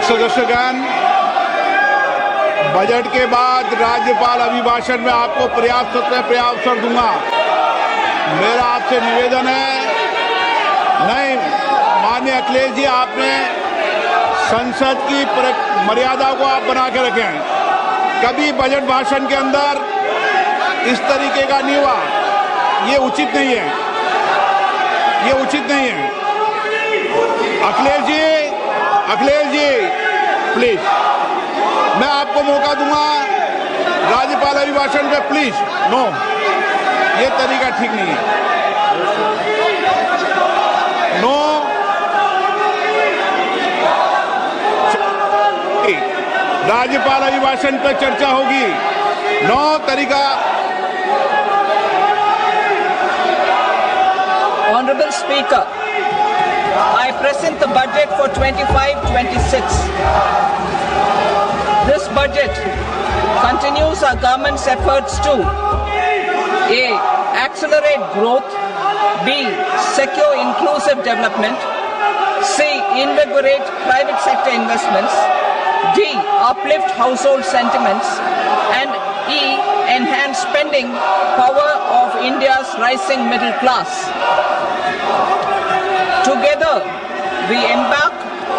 सदस्यगण, budget के बाद राज्यपाल अभिभाषण में आपको पर्याप्त अवसर दूंगा। मेरा आपसे निवेदन है, नहीं माननीय अखिलेश जी, आपने संसद की मर्यादा को आप बना के रखें। कभी बजट भाषण के अंदर इस तरीके का नहीं हुआ, ये उचित नहीं है, ये उचित नहीं है। अखिलेश जी प्लीज, मैं आपको मौका दूंगा राज्यपाल अभिभाषण पे, प्लीज। नो, ये तरीका ठीक नहीं है। नो, राज्यपाल अभिभाषण पे चर्चा होगी। नो तरीका। Honorable Speaker, I present the budget for 25-26. This budget continues our government's efforts to A. Accelerate growth, B. Secure inclusive development, C. Invigorate private sector investments, D. Uplift household sentiments, and E. Enhance spending power of India's rising middle class. Together, we embark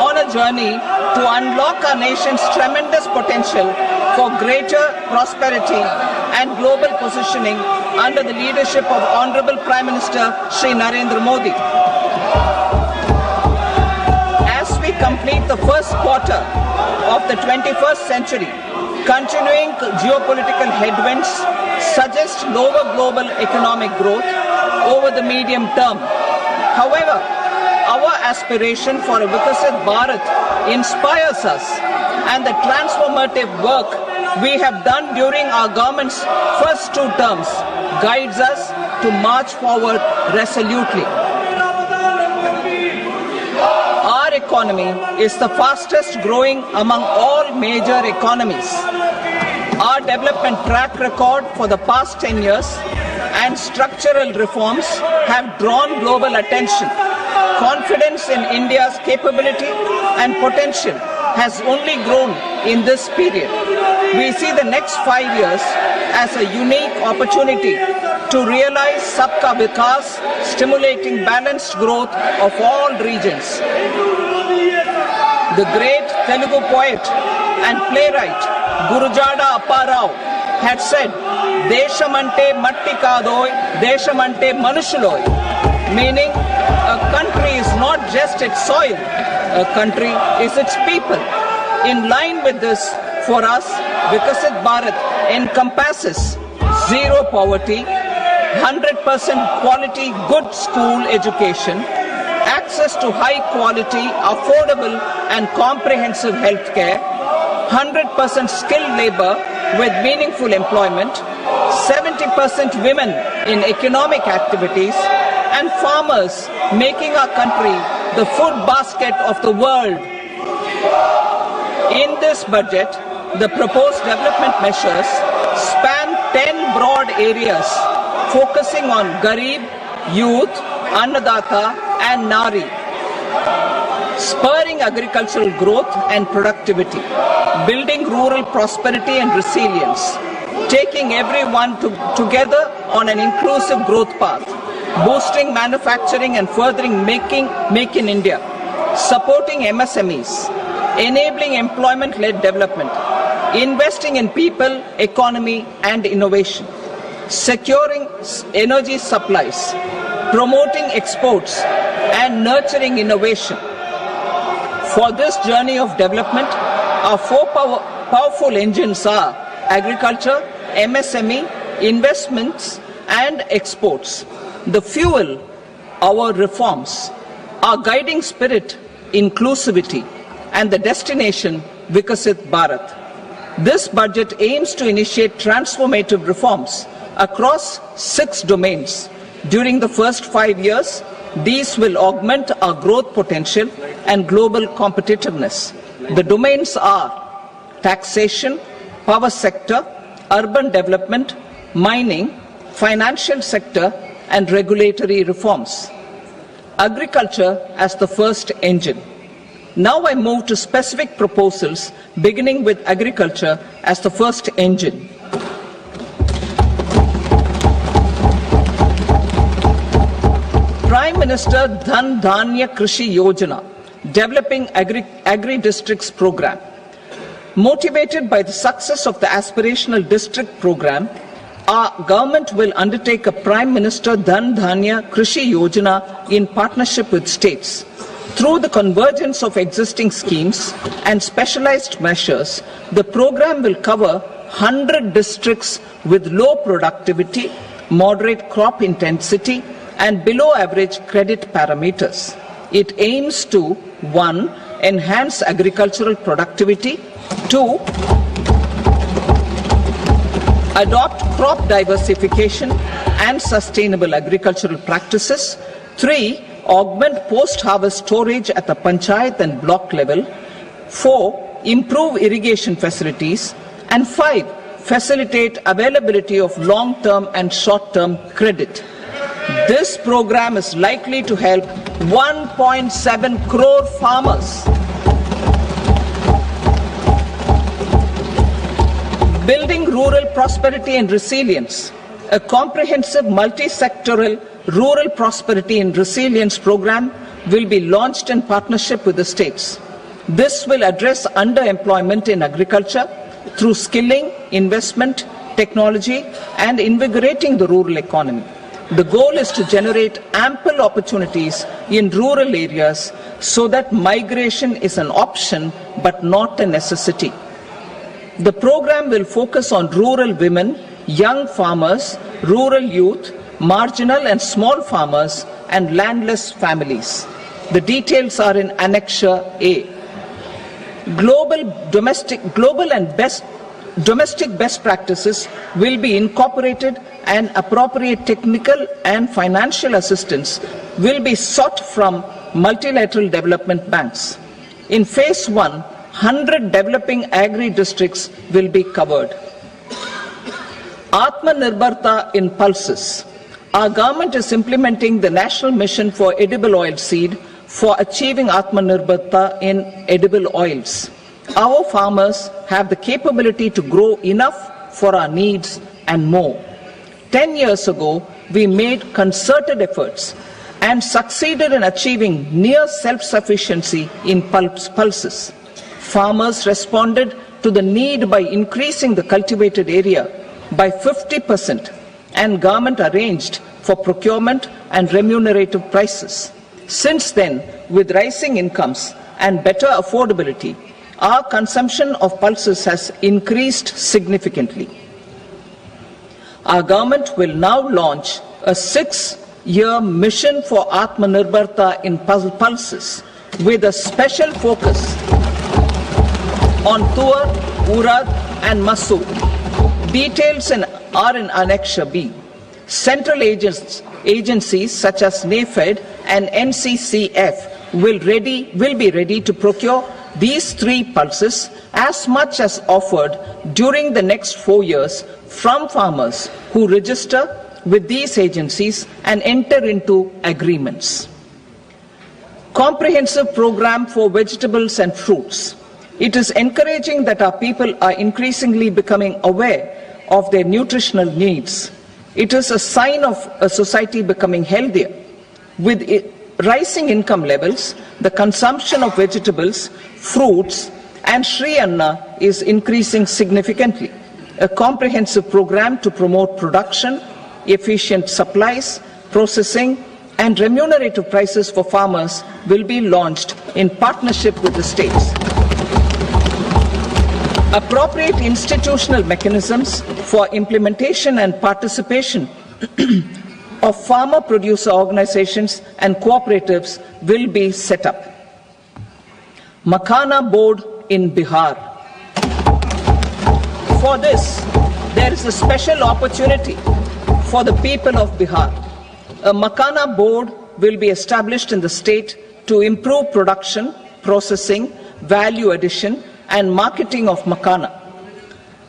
on a journey to unlock our nation's tremendous potential for greater prosperity and global positioning under the leadership of Honorable Prime Minister Shri Narendra Modi. As we complete the first quarter of the 21st century, continuing geopolitical headwinds suggest lower global economic growth over the medium term. However, our aspiration for a Vikasit Bharat inspires us, and the transformative work we have done during our government's first 2 terms guides us to march forward resolutely. Our economy is the fastest growing among all major economies. Our development track record for the past 10 years and structural reforms have drawn global attention. Confidence in India's capability and potential has only grown in this period. We see the next 5 years as a unique opportunity to realize Sabka Vikas, stimulating balanced growth of all regions. The great Telugu poet and playwright Gurujada Apparao had said, "Deshamante matti kadoy, deshamante manushuloy," meaning a country is not just its soil, a country is its people. In line with this, for us, Vikasit Bharat encompasses zero poverty, 100% quality good school education, access to high quality, affordable and comprehensive health care, 100% skilled labor with meaningful employment, 70% women in economic activities, and farmers making our country the food basket of the world. In this budget, the proposed development measures span 10 broad areas focusing on Garib, youth, Annadata and Nari, spurring agricultural growth and productivity, building rural prosperity and resilience, taking everyone together on an inclusive growth path, boosting manufacturing and furthering Make in India, supporting MSMEs, enabling employment-led development, investing in people, economy and innovation, securing energy supplies, promoting exports and nurturing innovation. For this journey of development, our 4 powerful engines are agriculture, MSME, investments and exports. The fuel, our reforms, our guiding spirit, inclusivity, and the destination, Vikasit Bharat. This budget aims to initiate transformative reforms across 6 domains. During the first 5 years, these will augment our growth potential and global competitiveness. The domains are taxation, power sector, urban development, mining, financial sector, and regulatory reforms. Agriculture as the first engine. Now I move to specific proposals, beginning with agriculture as the first engine. Prime Minister Dhan Dhanya Krishi Yojana, Developing Agri-Districts Program. Motivated by the success of the Aspirational District Program, our government will undertake a Prime Minister Dhan Dhanya Krishi Yojana in partnership with states. Through the convergence of existing schemes and specialized measures, the program will cover 100 districts with low productivity, moderate crop intensity, and below average credit parameters. It aims to 1. Enhance agricultural productivity, 2. Adopt crop diversification and sustainable agricultural practices, 3. Augment post-harvest storage at the panchayat and block level, 4. Improve irrigation facilities, and 5. Facilitate availability of long-term and short-term credit. This program is likely to help 1.7 crore farmers. Building rural prosperity and resilience. A comprehensive multi-sectoral rural prosperity and resilience program will be launched in partnership with the states. This will address underemployment in agriculture through skilling, investment, technology, and invigorating the rural economy. The goal is to generate ample opportunities in rural areas so that migration is an option but not a necessity. The program will focus on rural women, young farmers, rural youth, marginal and small farmers, and landless families. The details are in Annexure A. Domestic best practices will be incorporated, and appropriate technical and financial assistance will be sought from multilateral development banks. In Phase 1, 100 developing agri-districts will be covered. Atmanirbharta in pulses. Our government is implementing the National Mission for Edible Oilseed for achieving Atmanirbharta in edible oils. Our farmers have the capability to grow enough for our needs and more. 10 years ago, we made concerted efforts and succeeded in achieving near self-sufficiency in pulses. Farmers responded to the need by increasing the cultivated area by 50%, and government arranged for procurement and remunerative prices. Since then, with rising incomes and better affordability, our consumption of pulses has increased significantly. Our government will now launch a 6-year mission for Atmanirbharta in pulses with a special focus on Tuar, Urad and Masoor. Details are in Annexure B. Central agencies such as NAFED and NCCF will be ready to procure these 3 pulses as much as offered during the next 4 years from farmers who register with these agencies and enter into agreements. Comprehensive program for vegetables and fruits. It is encouraging that our people are increasingly becoming aware of their nutritional needs. It is a sign of a society becoming healthier. With rising income levels, the consumption of vegetables, fruits, and Shri Anna is increasing significantly. A comprehensive program to promote production, efficient supplies, processing, and remunerative prices for farmers will be launched in partnership with the states. Appropriate institutional mechanisms for implementation and participation of farmer producer organizations and cooperatives will be set up. Makhana board in Bihar. For this, there is a special opportunity for the people of Bihar. A Makhana board will be established in the state to improve production, processing, value addition, and marketing of makhana.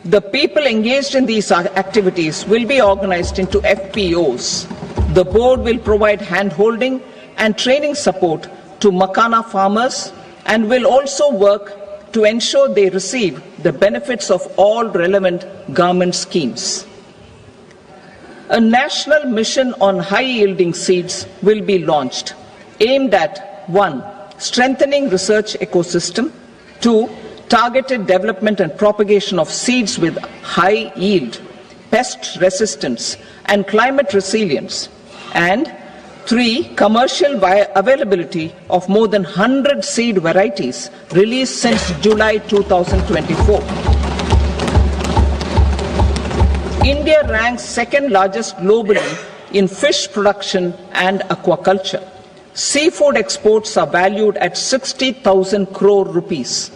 The people engaged in these activities will be organized into FPOs. The board will provide hand-holding and training support to makhana farmers, and will also work to ensure they receive the benefits of all relevant government schemes. A national mission on high-yielding seeds will be launched, aimed at 1. Strengthening research ecosystem, 2. Targeted development and propagation of seeds with high yield, pest resistance and climate resilience, and 3. Commercial availability of more than 100 seed varieties released since July 2024. India ranks second largest globally in fish production and aquaculture. Seafood exports are valued at 60,000 crore rupees.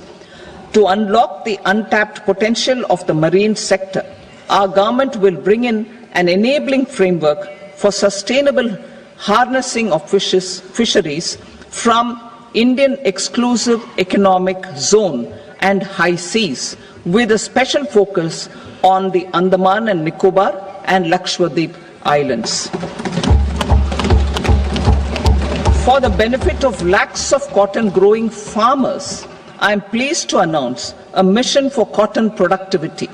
To unlock the untapped potential of the marine sector, our government will bring in an enabling framework for sustainable harnessing of fisheries from Indian exclusive economic zone and high seas, with a special focus on the Andaman and Nicobar and Lakshadweep Islands. For the benefit of lakhs of cotton growing farmers, I am pleased to announce a mission for cotton productivity.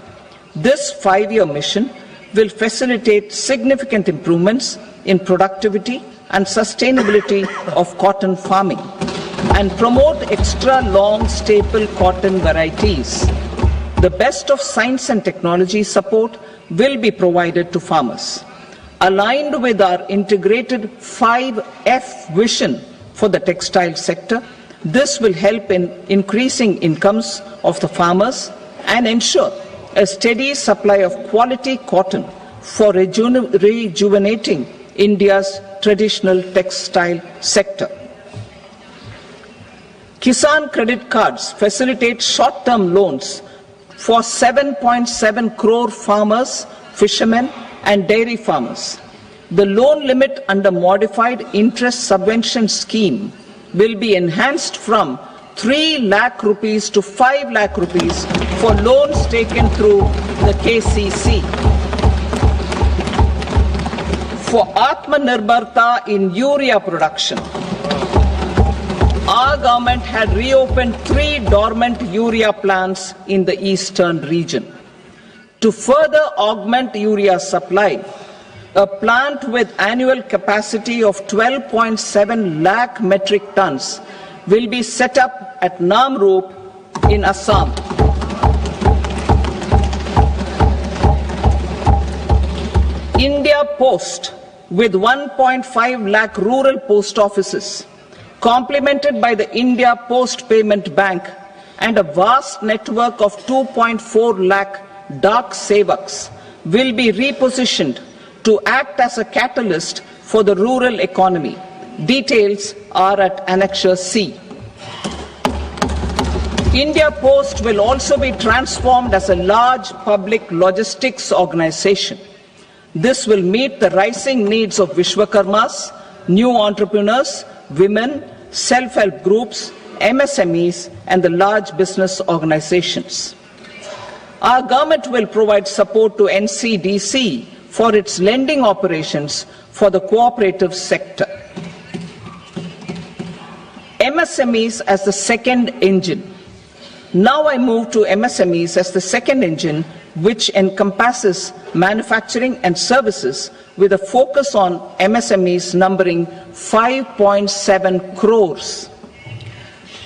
This 5-year mission will facilitate significant improvements in productivity and sustainability of cotton farming and promote extra long staple cotton varieties. The best of science and technology support will be provided to farmers. Aligned with our integrated 5F vision for the textile sector, this will help in increasing incomes of the farmers and ensure a steady supply of quality cotton for rejuvenating India's traditional textile sector. Kisan credit cards facilitate short-term loans for 7.7 crore farmers, fishermen and dairy farmers. The loan limit under modified interest subvention scheme will be enhanced from 3 lakh rupees to 5 lakh rupees for loans taken through the KCC. For Atmanirbharta in urea production, our government had reopened 3 dormant urea plants in the eastern region. To further augment urea supply, a plant with annual capacity of 12.7 lakh metric tons will be set up at Namrup in Assam. India Post, with 1.5 lakh rural post offices, complemented by the India Post Payment Bank and a vast network of 2.4 lakh Dak Sevaks, will be repositioned to act as a catalyst for the rural economy. Details are at Annexure C. India Post will also be transformed as a large public logistics organization. This will meet the rising needs of Vishwakarmas, new entrepreneurs, women, self-help groups, MSMEs, and the large business organizations. Our government will provide support to NCDC for its lending operations for the cooperative sector. MSMEs as the second engine. Now I move to MSMEs as the second engine, which encompasses manufacturing and services with a focus on MSMEs numbering 5.7 crores.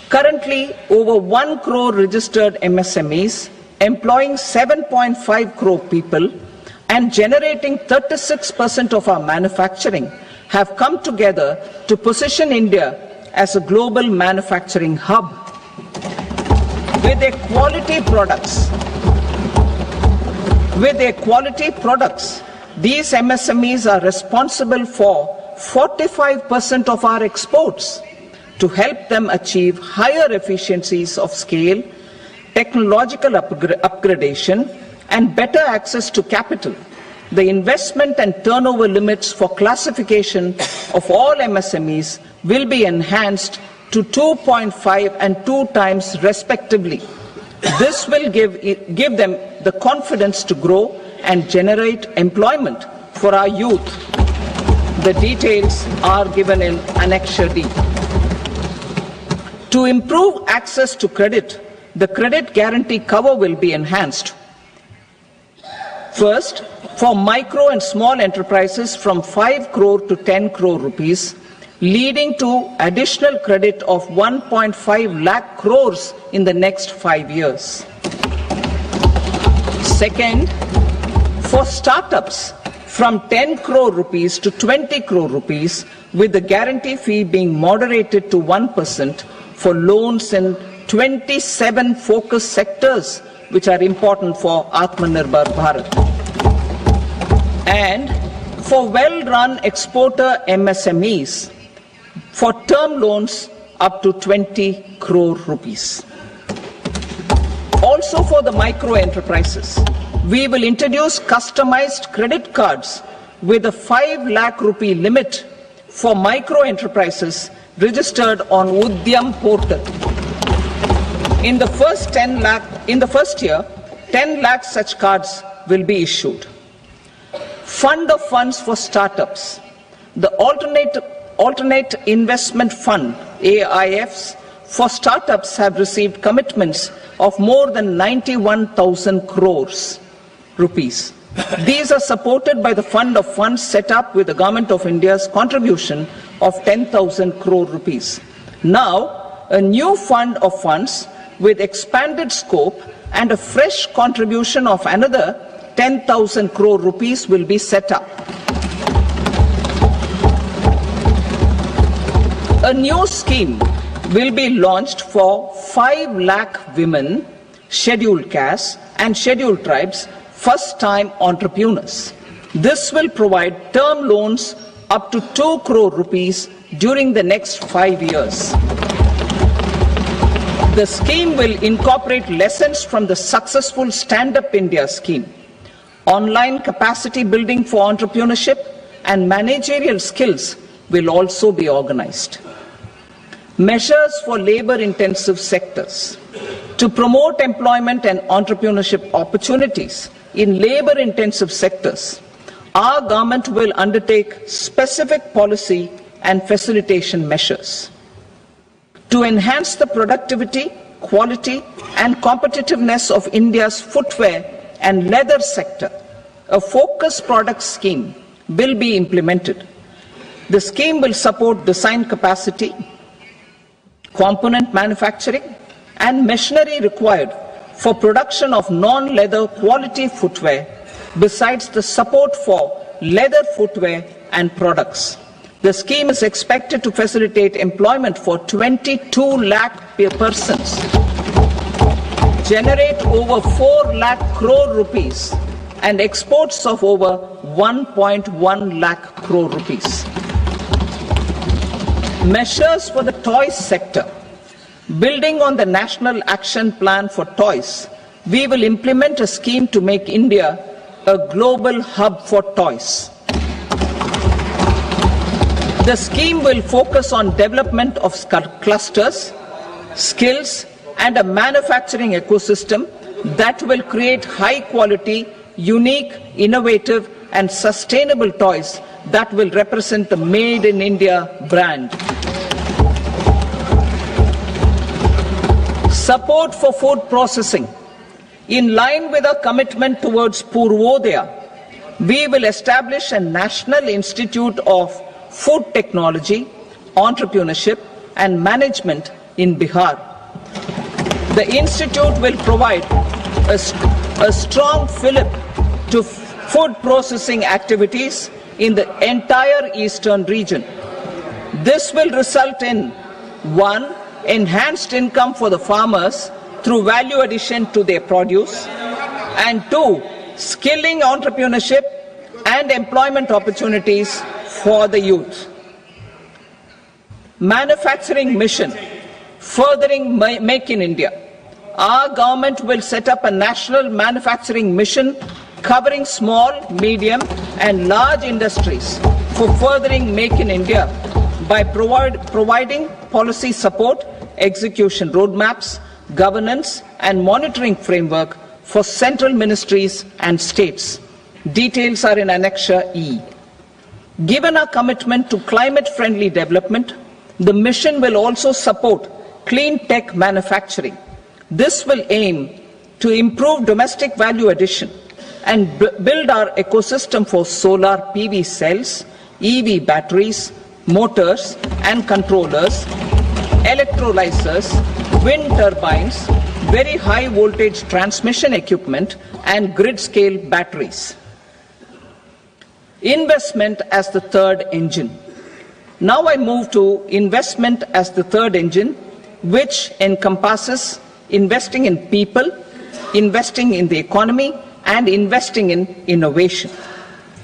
Currently, over 1 crore registered MSMEs, employing 7.5 crore people and generating 36% of our manufacturing, have come together to position India as a global manufacturing hub. With their quality products, these MSMEs are responsible for 45% of our exports. To help them achieve higher efficiencies of scale, technological upgradation, and better access to capital, the investment and turnover limits for classification of all MSMEs will be enhanced to 2.5 and 2 times respectively. This will give them the confidence to grow and generate employment for our youth. The details are given in Annexure D. To improve access to credit, the credit guarantee cover will be enhanced. First, for micro and small enterprises from 5 crore to 10 crore rupees, leading to additional credit of 1.5 lakh crores in the next 5 years. Second, for startups from 10 crore rupees to 20 crore rupees, with the guarantee fee being moderated to 1% for loans in 27 focus sectors which are important for Atmanirbhar Bharat. And for well-run exporter MSMEs, for term loans up to 20 crore rupees. Also for the micro enterprises, we will introduce customized credit cards with a 5 lakh rupee limit for micro enterprises registered on Udyam portal. In the first year, 10 lakh such cards will be issued. Fund of funds for startups. The alternate investment fund, AIFs, for startups have received commitments of more than 91,000 crores rupees. These are supported by the fund of funds set up with the Government of India's contribution of 10,000 crore rupees. Now, a new fund of funds with expanded scope and a fresh contribution of another 10,000 crore rupees will be set up. A new scheme will be launched for 5 lakh women, scheduled castes and scheduled tribes, first-time entrepreneurs. This will provide term loans up to 2 crore rupees during the next 5 years. The scheme will incorporate lessons from the successful Stand Up India scheme. Online capacity building for entrepreneurship and managerial skills will also be organized. Measures for labor-intensive sectors. To promote employment and entrepreneurship opportunities in labor-intensive sectors, our government will undertake specific policy and facilitation measures. To enhance the productivity, quality and competitiveness of India's footwear and leather sector, a focus product scheme will be implemented. The scheme will support design capacity, component manufacturing and machinery required for production of non-leather quality footwear, besides the support for leather footwear and products. The scheme is expected to facilitate employment for 22 lakh persons, generate over 4 lakh crore rupees and exports of over 1.1 lakh crore rupees. Measures for the toys sector. Building on the National Action Plan for Toys, we will implement a scheme to make India a global hub for toys. The scheme will focus on development of clusters, skills, and a manufacturing ecosystem that will create high-quality, unique, innovative, and sustainable toys that will represent the Made in India brand. Support for food processing. In line with our commitment towards Purvodaya, we will establish a National Institute of Food Technology, Entrepreneurship and Management in Bihar. The institute will provide a strong fillip to food processing activities in the entire eastern region. This will result in 1. Enhanced income for the farmers through value addition to their produce, and 2. Skilling entrepreneurship and employment opportunities for the youth. Manufacturing mission, furthering Make in India. Our government will set up a national manufacturing mission covering small, medium and large industries for furthering Make in India by providing policy support, execution roadmaps, governance and monitoring framework for central ministries and states. Details are in Annexure E. Given our commitment to climate-friendly development, the mission will also support clean tech manufacturing. This will aim to improve domestic value addition and build our ecosystem for solar PV cells, EV batteries, motors and controllers, electrolyzers, wind turbines, very high voltage transmission equipment and grid scale batteries. Investment as the third engine. Now I move to investment as the third engine, which encompasses investing in people, investing in the economy and investing in innovation.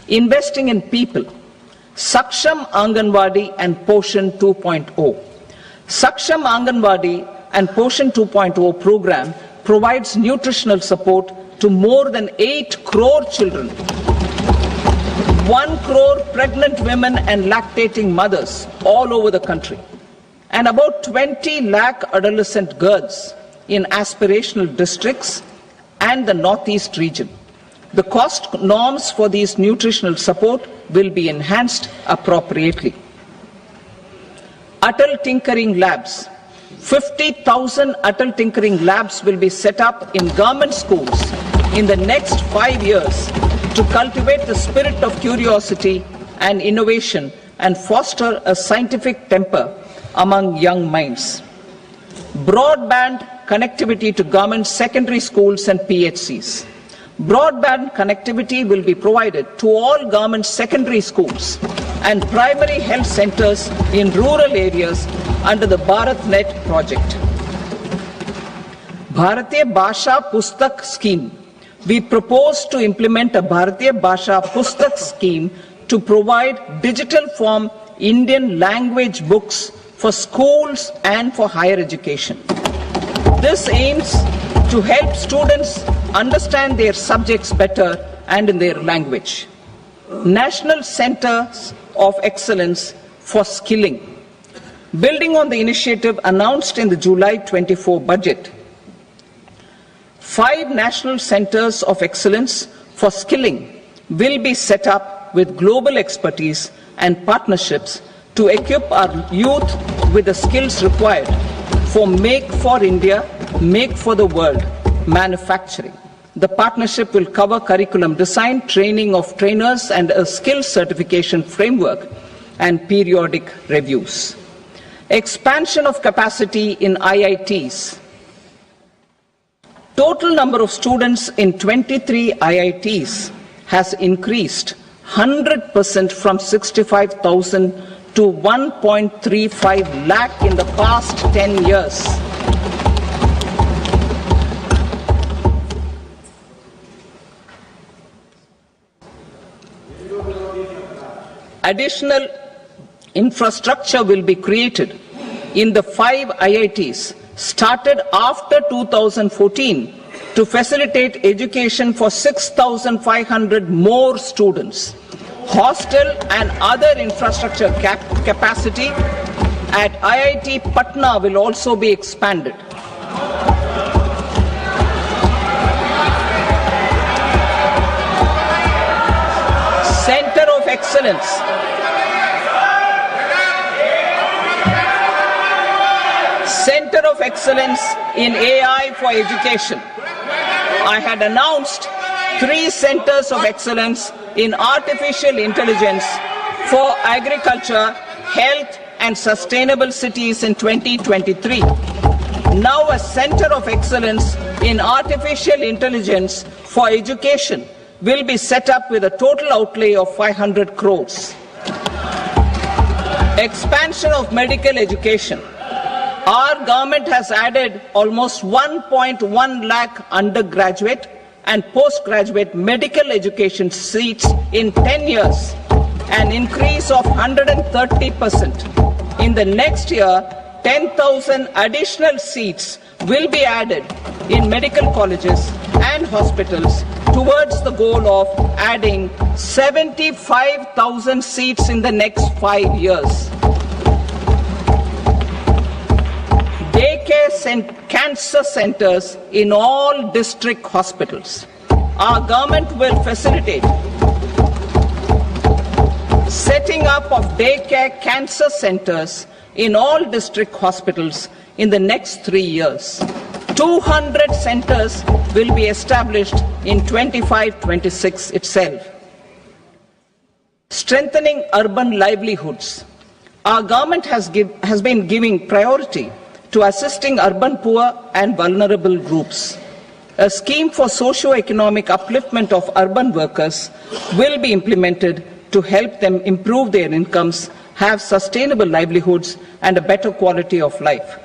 Investing in people. Saksham Anganwadi and Poshan 2.0. Saksham Anganwadi and Poshan 2.0 program provides nutritional support to more than 8 crore children, 1 crore pregnant women and lactating mothers all over the country, and about 20 lakh adolescent girls in aspirational districts and the Northeast region. The cost norms for these nutritional support will be enhanced appropriately. Atal Tinkering Labs. 50,000 Atal Tinkering Labs will be set up in government schools in the next 5 years to cultivate the spirit of curiosity and innovation and foster a scientific temper among young minds. Broadband connectivity to government secondary schools and PHCs. Broadband connectivity will be provided to all government secondary schools and primary health centers in rural areas under the BharatNet project. Bharatiya Bhasha Pustak Scheme. We propose to implement a Bharatiya Bhasha Pustak scheme to provide digital form Indian language books for schools and for higher education. This aims to help students understand their subjects better and in their language. National Centers of Excellence for Skilling. Building on the initiative announced in the July 24 budget, 5 national centers of excellence for skilling will be set up with global expertise and partnerships to equip our youth with the skills required for Make for India, Make for the World manufacturing. The partnership will cover curriculum design, training of trainers and a skills certification framework and periodic reviews. Expansion of capacity in IITs. Total number of students in 23 IITs has increased 100% from 65,000 to 1.35 lakh in the past 10 years. Additional infrastructure will be created in the 5 IITs started after 2014 to facilitate education for 6,500 more students. Hostel and other infrastructure capacity at IIT Patna will also be expanded. Center of Excellence. Center of Excellence in AI for Education. I had announced 3 centers of excellence in artificial intelligence for agriculture, health and sustainable cities in 2023. Now a center of excellence in artificial intelligence for education will be set up with a total outlay of 500 crores. Expansion of medical education. Our government has added almost 1.1 lakh undergraduate and postgraduate medical education seats in 10 years, an increase of 130%. In the next year, 10,000 additional seats will be added in medical colleges and hospitals towards the goal of adding 75,000 seats in the next 5 years. Daycare cancer centers in all district hospitals. Our government will facilitate setting up of daycare cancer centers in all district hospitals in the next 3 years. 200 centers will be established in 25-26 itself. Strengthening urban livelihoods. Our government has been giving priority to assisting urban poor and vulnerable groups. A scheme for socio-economic upliftment of urban workers will be implemented to help them improve their incomes, have sustainable livelihoods and a better quality of life.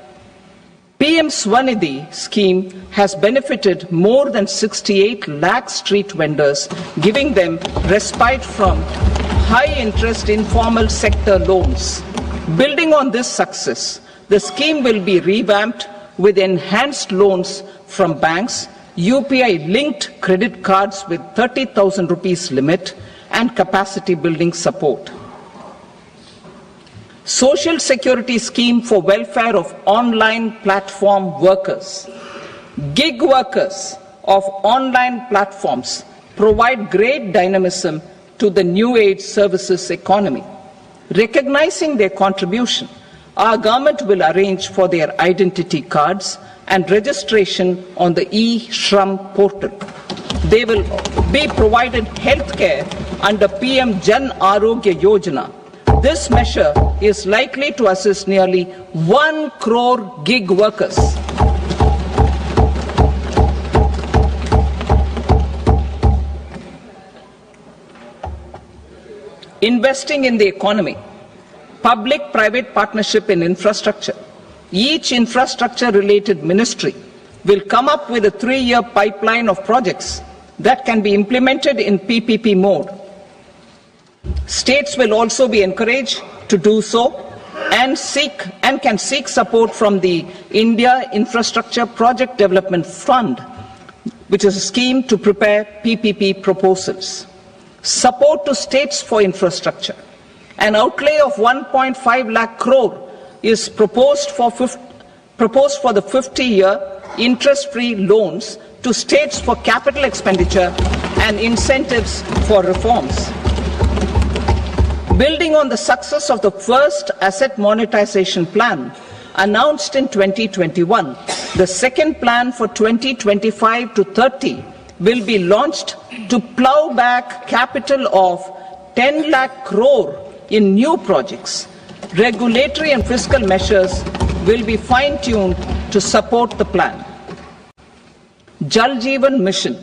PM Swanidhi scheme has benefited more than 68 lakh street vendors, giving them respite from high-interest informal sector loans. Building on this success, the scheme will be revamped with enhanced loans from banks, UPI-linked credit cards with 30,000 rupees limit, and capacity-building support. Social Security Scheme for welfare of online platform workers. Gig workers of online platforms provide great dynamism to the new age services economy. Recognizing their contribution, our government will arrange for their identity cards and registration on the e-Shram portal. They will be provided healthcare under PM Jan Arogya Yojana. This measure is likely to assist nearly 1 crore gig workers. Investing in the economy. Public-private partnership in infrastructure. Each infrastructure-related ministry will come up with a 3-year pipeline of projects that can be implemented in PPP mode. States will also be encouraged to do so and can seek support from the India Infrastructure Project Development Fund, which is a scheme to prepare PPP proposals. Support to states for infrastructure. An outlay of 1.5 lakh crore is proposed for the 50-year interest-free loans to states for capital expenditure and incentives for reforms. Building on the success of the first asset monetization plan announced in 2021, the second plan for 2025 to 30 will be launched to plow back capital of 10 lakh crore in new projects. Regulatory and fiscal measures will be fine-tuned to support the plan. Jal Jeevan Mission.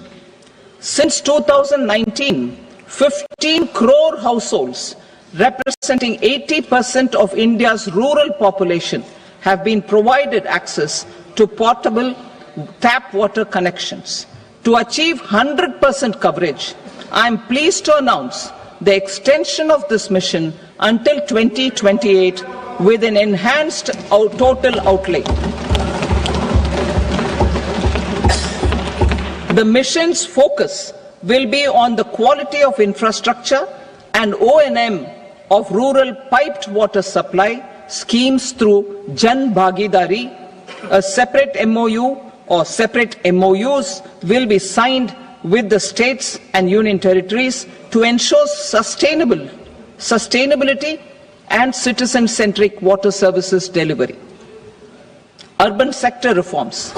Since 2019, 15 crore households representing 80% of India's rural population have been provided access to portable tap water connections. To achieve 100% coverage, I am pleased to announce the extension of this mission until 2028 with an enhanced total outlay. The mission's focus will be on the quality of infrastructure and O&M of rural piped water supply schemes through Jan Bhagidari. A separate MOU or separate MOUs will be signed with the states and union territories to ensure sustainability and citizen-centric water services delivery. Urban sector reforms.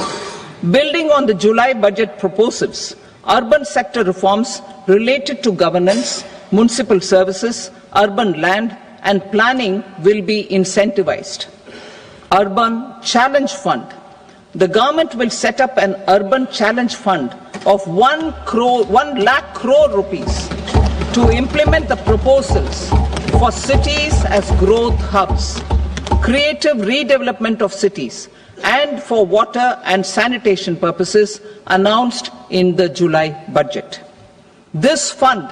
Building on the July budget proposals, urban sector reforms related to governance, municipal services, urban land and planning will be incentivized. Urban Challenge Fund. The government will set up an Urban Challenge Fund of 1 lakh crore rupees to implement the proposals for cities as growth hubs, creative redevelopment of cities, and for water and sanitation purposes announced in the July budget. This fund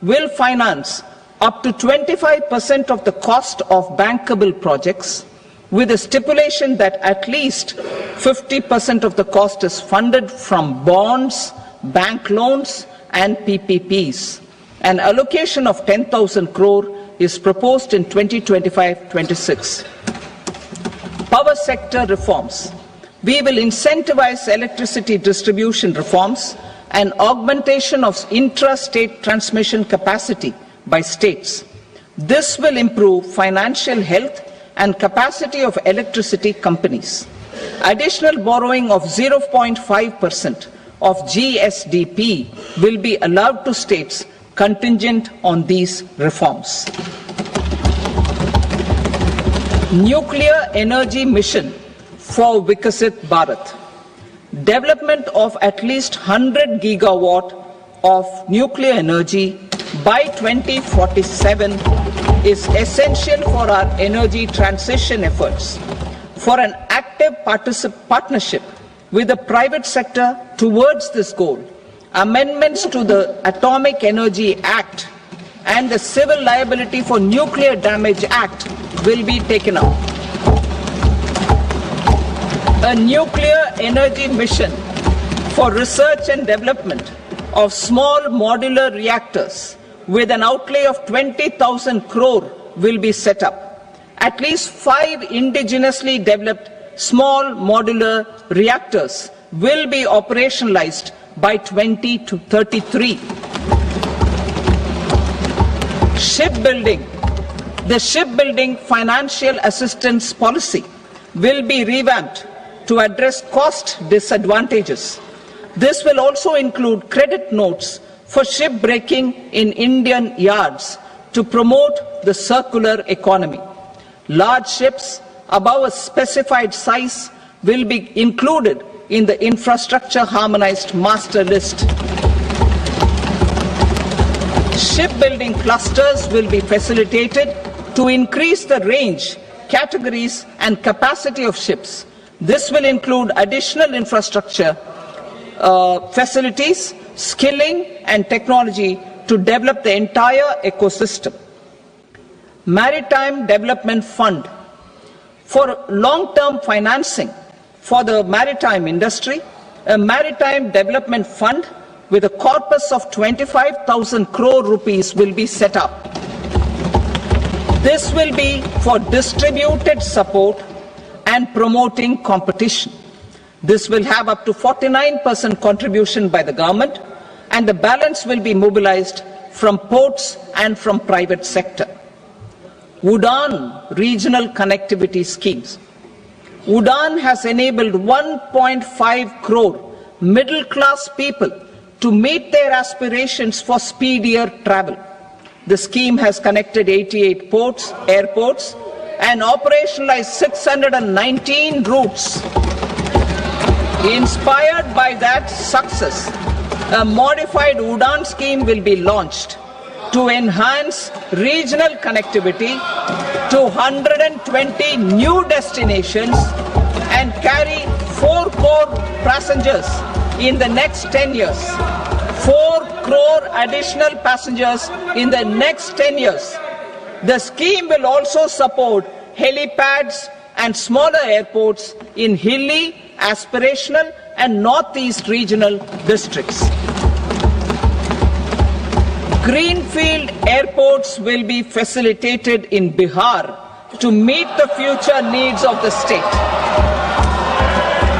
will finance up to 25% of the cost of bankable projects, with a stipulation that at least 50% of the cost is funded from bonds, bank loans and PPPs. An allocation of 10,000 crore is proposed in 2025-26. Power sector reforms. We will incentivize electricity distribution reforms and augmentation of intra-state transmission capacity by states. This will improve financial health and capacity of electricity companies. Additional borrowing of 0.5% of GSDP will be allowed to states contingent on these reforms. Nuclear energy mission for Vikasit Bharat. Development of at least 100 gigawatt of nuclear energy by 2047 is essential for our energy transition efforts. For an active partnership with the private sector towards this goal, amendments to the Atomic Energy Act and the Civil Liability for Nuclear Damage Act will be taken up. A nuclear energy mission for research and development of small modular reactors with an outlay of 20,000 crore will be set up. At least 5 indigenously developed small modular reactors will be operationalized by 2033. Shipbuilding. The shipbuilding financial assistance policy will be revamped to address cost disadvantages. This will also include credit notes for shipbreaking in Indian yards to promote the circular economy. Large ships above a specified size will be included in the infrastructure harmonized master list. Shipbuilding clusters will be facilitated to increase the range, categories and capacity of ships. This will include additional infrastructure, facilities, skilling and technology to develop the entire ecosystem. Maritime Development Fund. For long-term financing for the maritime industry, a Maritime Development Fund with a corpus of 25,000 crore rupees will be set up. This will be for distributed support and promoting competition. This will have up to 49% contribution by the government, and the balance will be mobilized from ports and from private sector. UDAN regional connectivity schemes. UDAN has enabled 1.5 crore middle-class people to meet their aspirations for speedier travel. The scheme has connected 88 airports, and operationalized 619 routes. Inspired by that success, a modified UDAN scheme will be launched to enhance regional connectivity to 120 new destinations and carry 4 crore passengers in the next 10 years. 4 crore additional passengers in the next 10 years. The scheme will also support helipads and smaller airports in hilly, aspirational and northeast regional districts. Greenfield airports will be facilitated in Bihar to meet the future needs of the state.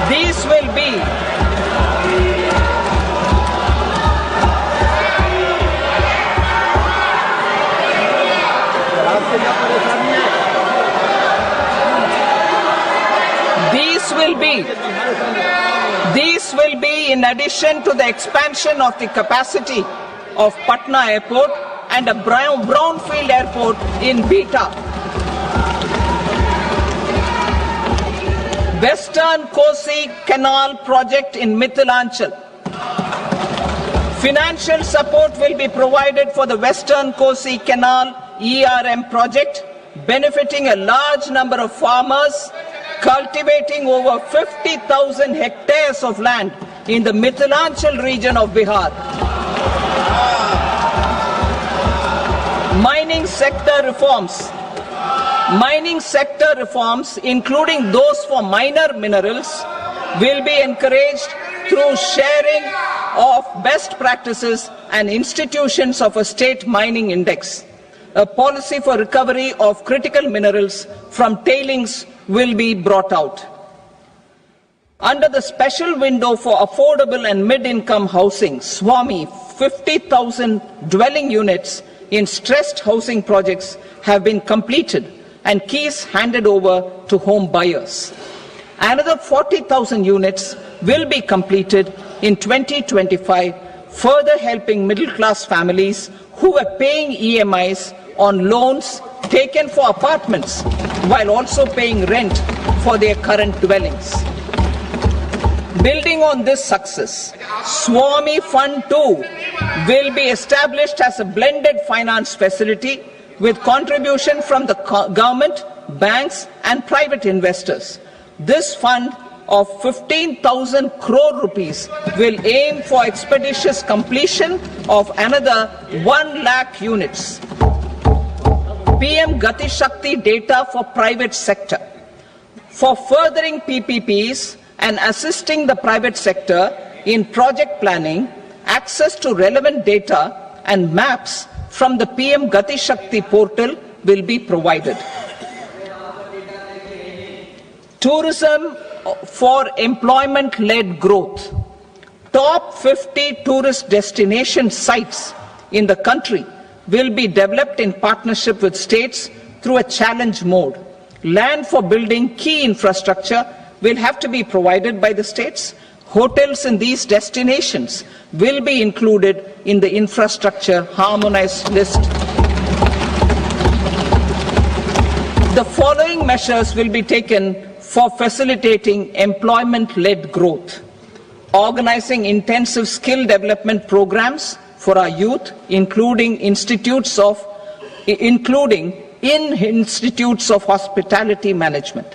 These will be These will be in addition to the expansion of the capacity of Patna Airport and a brownfield airport in Beta. Western Kosi Canal project in Mithilanchal. Financial support will be provided for the Western Kosi Canal ERM project, benefiting a large number of farmers cultivating over 50,000 hectares of land in the Mithilanchal region of Bihar. Mining sector reforms. Mining sector reforms, including those for minor minerals, will be encouraged through sharing of best practices and institutions of a state mining index. A policy for recovery of critical minerals from tailings will be brought out. Under the special window for affordable and mid-income housing, SWAMI, 50,000 dwelling units in stressed housing projects have been completed and keys handed over to home buyers. Another 40,000 units will be completed in 2025, further helping middle-class families who were paying EMIs on loans taken for apartments while also paying rent for their current dwellings. Building on this success, Swami Fund 2 will be established as a blended finance facility with contribution from the government, banks and private investors. This fund of 15,000 crore rupees will aim for expeditious completion of another 1 lakh units. PM Gati Shakti data for private sector. For furthering PPPs and assisting the private sector in project planning, access to relevant data and maps from the PM Gati Shakti portal will be provided. Tourism for employment-led growth. Top 50 tourist destination sites in the country will be developed in partnership with states through a challenge mode. Land for building key infrastructure will have to be provided by the states. Hotels in these destinations will be included in the infrastructure harmonized list. The following measures will be taken for facilitating employment-led growth. Organizing intensive skill development programs for our youth, including in institutes of hospitality management.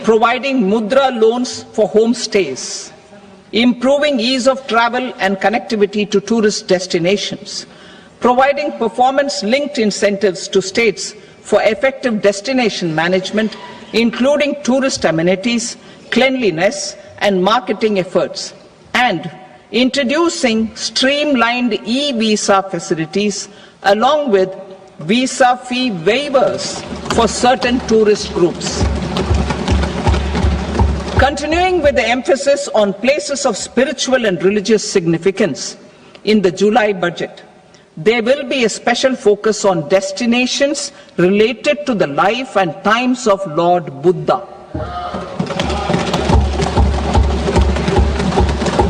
Providing mudra loans for homestays. Improving ease of travel and connectivity to tourist destinations. Providing performance-linked incentives to states for effective destination management, including tourist amenities, cleanliness and marketing efforts, and introducing streamlined e-visa facilities along with visa fee waivers for certain tourist groups. Continuing with the emphasis on places of spiritual and religious significance, in the July budget, there will be a special focus on destinations related to the life and times of Lord Buddha.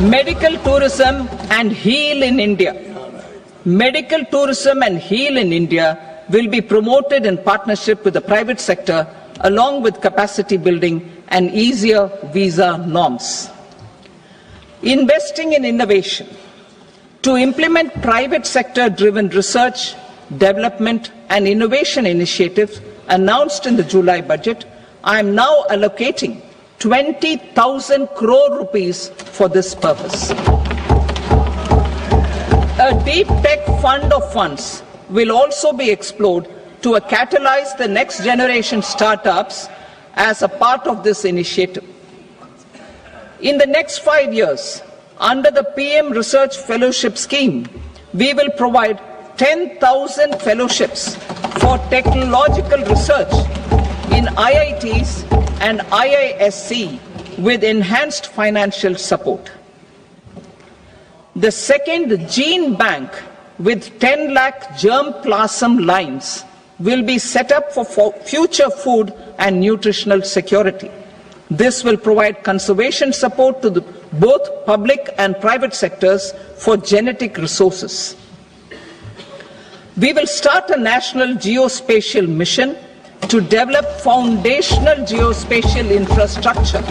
Medical tourism and heal in India. Medical tourism and heal in India will be promoted in partnership with the private sector along with capacity building and easier visa norms. Investing in innovation. To implement private sector-driven research, development and innovation initiatives announced in the July budget, I am now allocating 20,000 crore rupees for this purpose. A deep tech fund of funds will also be explored to catalyze the next generation startups as a part of this initiative. In the next 5 years, under the PM Research Fellowship Scheme, we will provide 10,000 fellowships for technological research in IITs and IISc with enhanced financial support. The second gene bank with 10 lakh germplasm lines will be set up for future food and nutritional security. This will provide conservation support to both public and private sectors for genetic resources. We will start a national geospatial mission to develop foundational geospatial infrastructure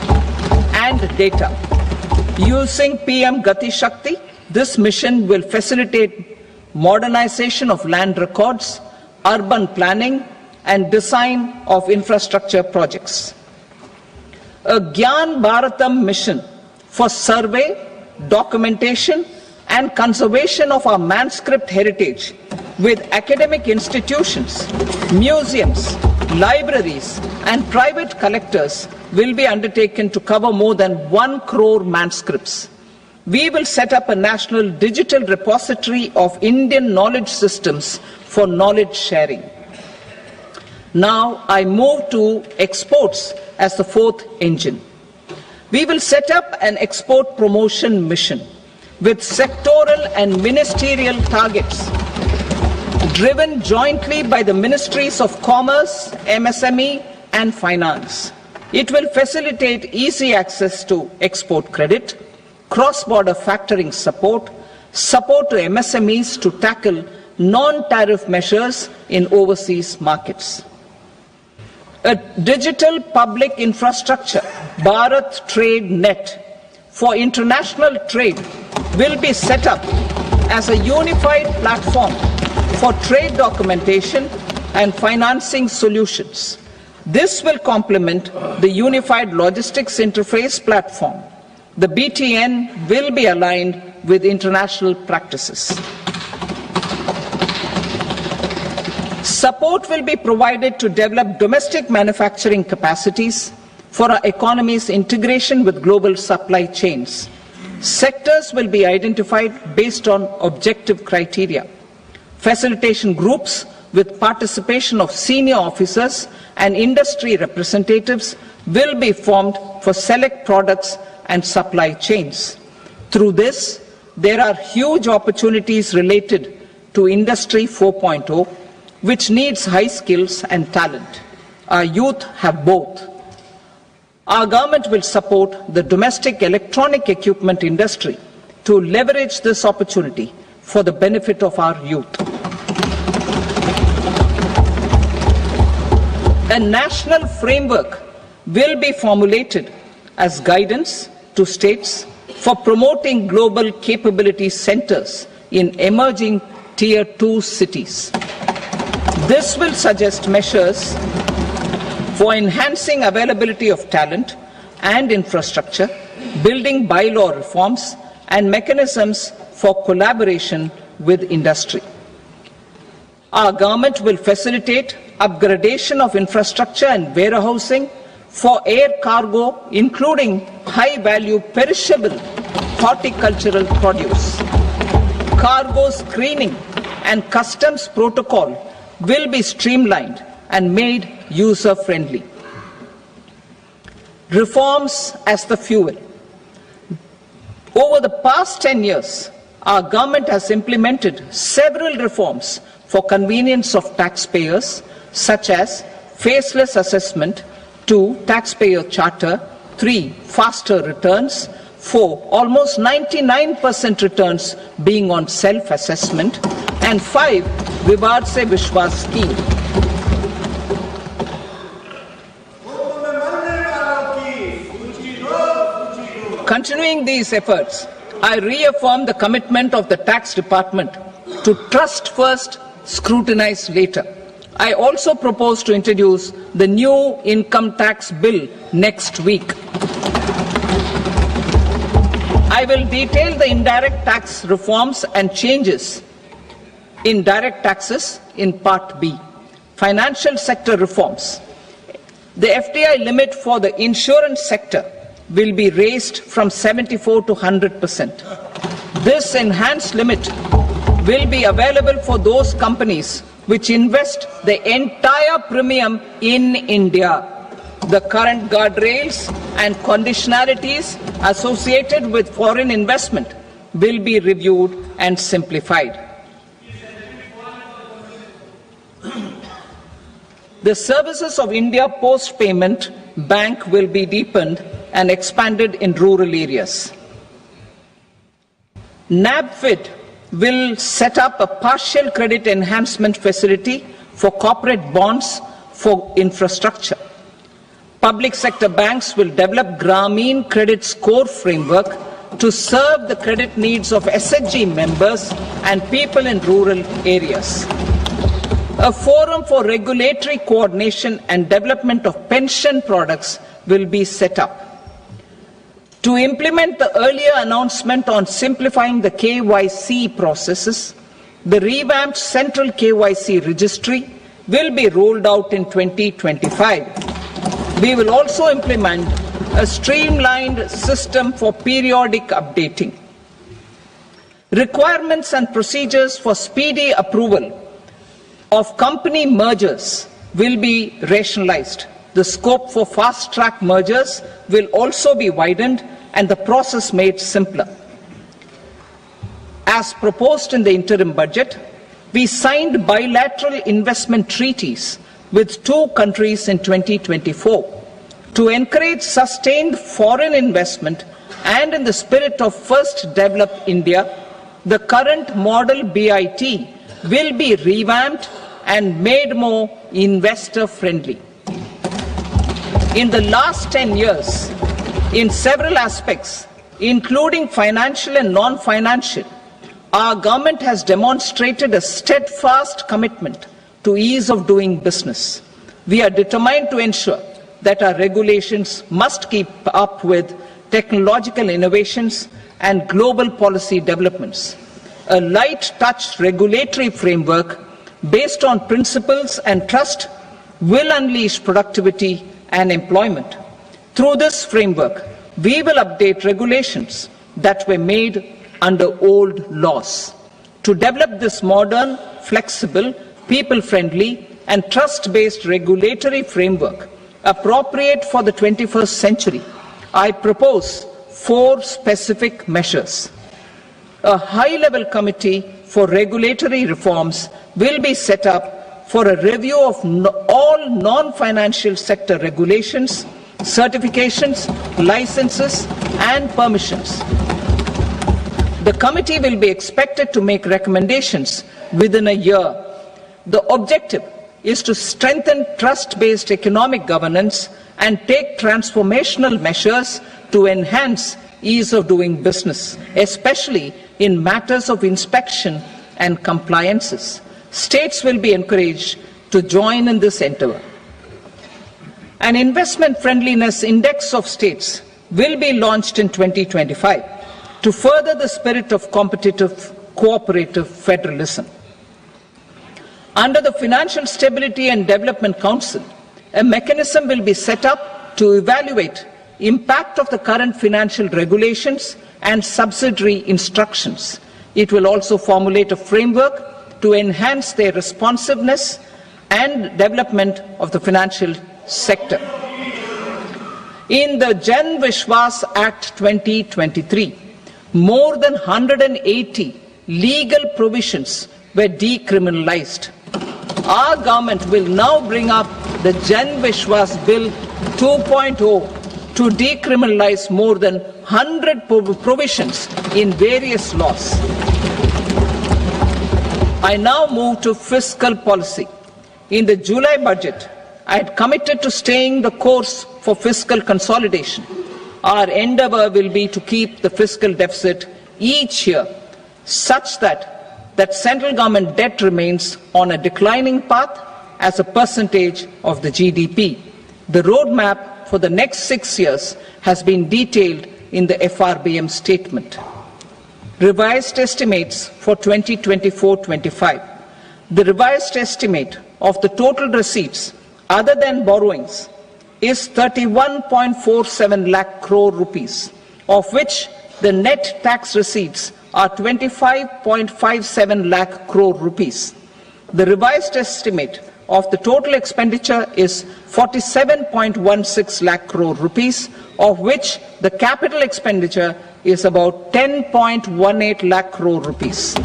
and data. Using PM Gati Shakti, this mission will facilitate modernization of land records, urban planning, and design of infrastructure projects. A Gyan Bharatam mission for survey, documentation, and conservation of our manuscript heritage with academic institutions, museums, libraries, and private collectors will be undertaken to cover more than 1 crore manuscripts. We will set up a national digital repository of Indian knowledge systems for knowledge sharing. Now I move to exports as the fourth engine. We will set up an export promotion mission with sectoral and ministerial targets driven jointly by the Ministries of Commerce, MSME and Finance. It will facilitate easy access to export credit, cross-border factoring support, support to MSMEs to tackle non-tariff measures in overseas markets. A digital public infrastructure, Bharat Trade Net, for international trade will be set up as a unified platform for trade documentation and financing solutions. This will complement the Unified Logistics Interface platform. The BTN will be aligned with international practices. Support will be provided to develop domestic manufacturing capacities for our economy's integration with global supply chains. Sectors will be identified based on objective criteria. Facilitation groups with participation of senior officers and industry representatives will be formed for select products and supply chains. Through this, there are huge opportunities related to Industry 4.0, which needs high skills and talent. Our youth have both. Our government will support the domestic electronic equipment industry to leverage this opportunity for the benefit of our youth. A national framework will be formulated as guidance to states for promoting global capability centers in emerging Tier 2 cities. This will suggest measures for enhancing availability of talent and infrastructure, building bylaw reforms, and mechanisms for collaboration with industry. Our government will facilitate upgradation of infrastructure and warehousing for air cargo, including high-value perishable horticultural produce. Cargo screening and customs protocol will be streamlined and made user-friendly. Reforms as the fuel. Over the past 10 years, our government has implemented several reforms for convenience of taxpayers, such as faceless assessment, 2, taxpayer charter, 3, faster returns, 4, almost 99% returns being on self-assessment, and 5, Vivad Se Vishwas scheme. Continuing these efforts, I reaffirm the commitment of the Tax Department to trust first, scrutinize later. I also propose to introduce the new income tax bill next week. I will detail the indirect tax reforms and changes in direct taxes in Part B. Financial sector reforms. The FDI limit for the insurance sector will be raised from 74 to 100%. This enhanced limit will be available for those companies which invest the entire premium in India. The current guardrails and conditionalities associated with foreign investment will be reviewed and simplified. The services of India Post Payment Bank will be deepened and expanded in rural areas. NABFID will set up a partial credit enhancement facility for corporate bonds for infrastructure. Public sector banks will develop Grameen Credit Score framework to serve the credit needs of SHG members and people in rural areas. A forum for regulatory coordination and development of pension products will be set up. To implement the earlier announcement on simplifying the KYC processes, the revamped Central KYC Registry will be rolled out in 2025. We will also implement a streamlined system for periodic updating. Requirements and procedures for speedy approval of company mergers will be rationalized. The scope for fast-track mergers will also be widened and the process made simpler. As proposed in the interim budget, we signed bilateral investment treaties with 2 countries in 2024. To encourage sustained foreign investment and in the spirit of First Develop India, the current model BIT will be revamped and made more investor-friendly. In the last 10 years, in several aspects, including financial and non-financial, our government has demonstrated a steadfast commitment to ease of doing business. We are determined to ensure that our regulations must keep up with technological innovations and global policy developments. A light touch regulatory framework based on principles and trust will unleash productivity and employment. Through this framework, we will update regulations that were made under old laws. To develop this modern, flexible, people-friendly and trust-based regulatory framework appropriate for the 21st century, I propose 4 specific measures. A high-level committee for regulatory reforms will be set up for a review of all non-financial sector regulations, certifications, licenses, and permissions. The committee will be expected to make recommendations within a year. The objective is to strengthen trust-based economic governance and take transformational measures to enhance ease of doing business, especially in matters of inspection and compliances. States will be encouraged to join in this endeavor. An investment friendliness index of states will be launched in 2025 to further the spirit of competitive, cooperative federalism. Under the Financial Stability and Development Council, a mechanism will be set up to evaluate impact of the current financial regulations and subsidiary instructions. It will also formulate a framework to enhance their responsiveness and development of the financial sector. In the Jan Vishwas Act 2023, more than 180 legal provisions were decriminalized. Our government will now bring up the Jan Vishwas Bill 2.0 to decriminalize more than 100 provisions in various laws. I now move to fiscal policy. In the July budget, I had committed to staying the course for fiscal consolidation. Our endeavor will be to keep the fiscal deficit each year such that central government debt remains on a declining path as a percentage of the GDP. The roadmap for the next 6 years has been detailed in the FRBM statement. Revised estimates for 2024-25. The revised estimate of the total receipts other than borrowings is 31.47 lakh crore rupees, of which the net tax receipts are 25.57 lakh crore rupees. The revised estimate of the total expenditure is 47.16 lakh crore rupees, of which the capital expenditure is about 10.18 lakh crore rupees.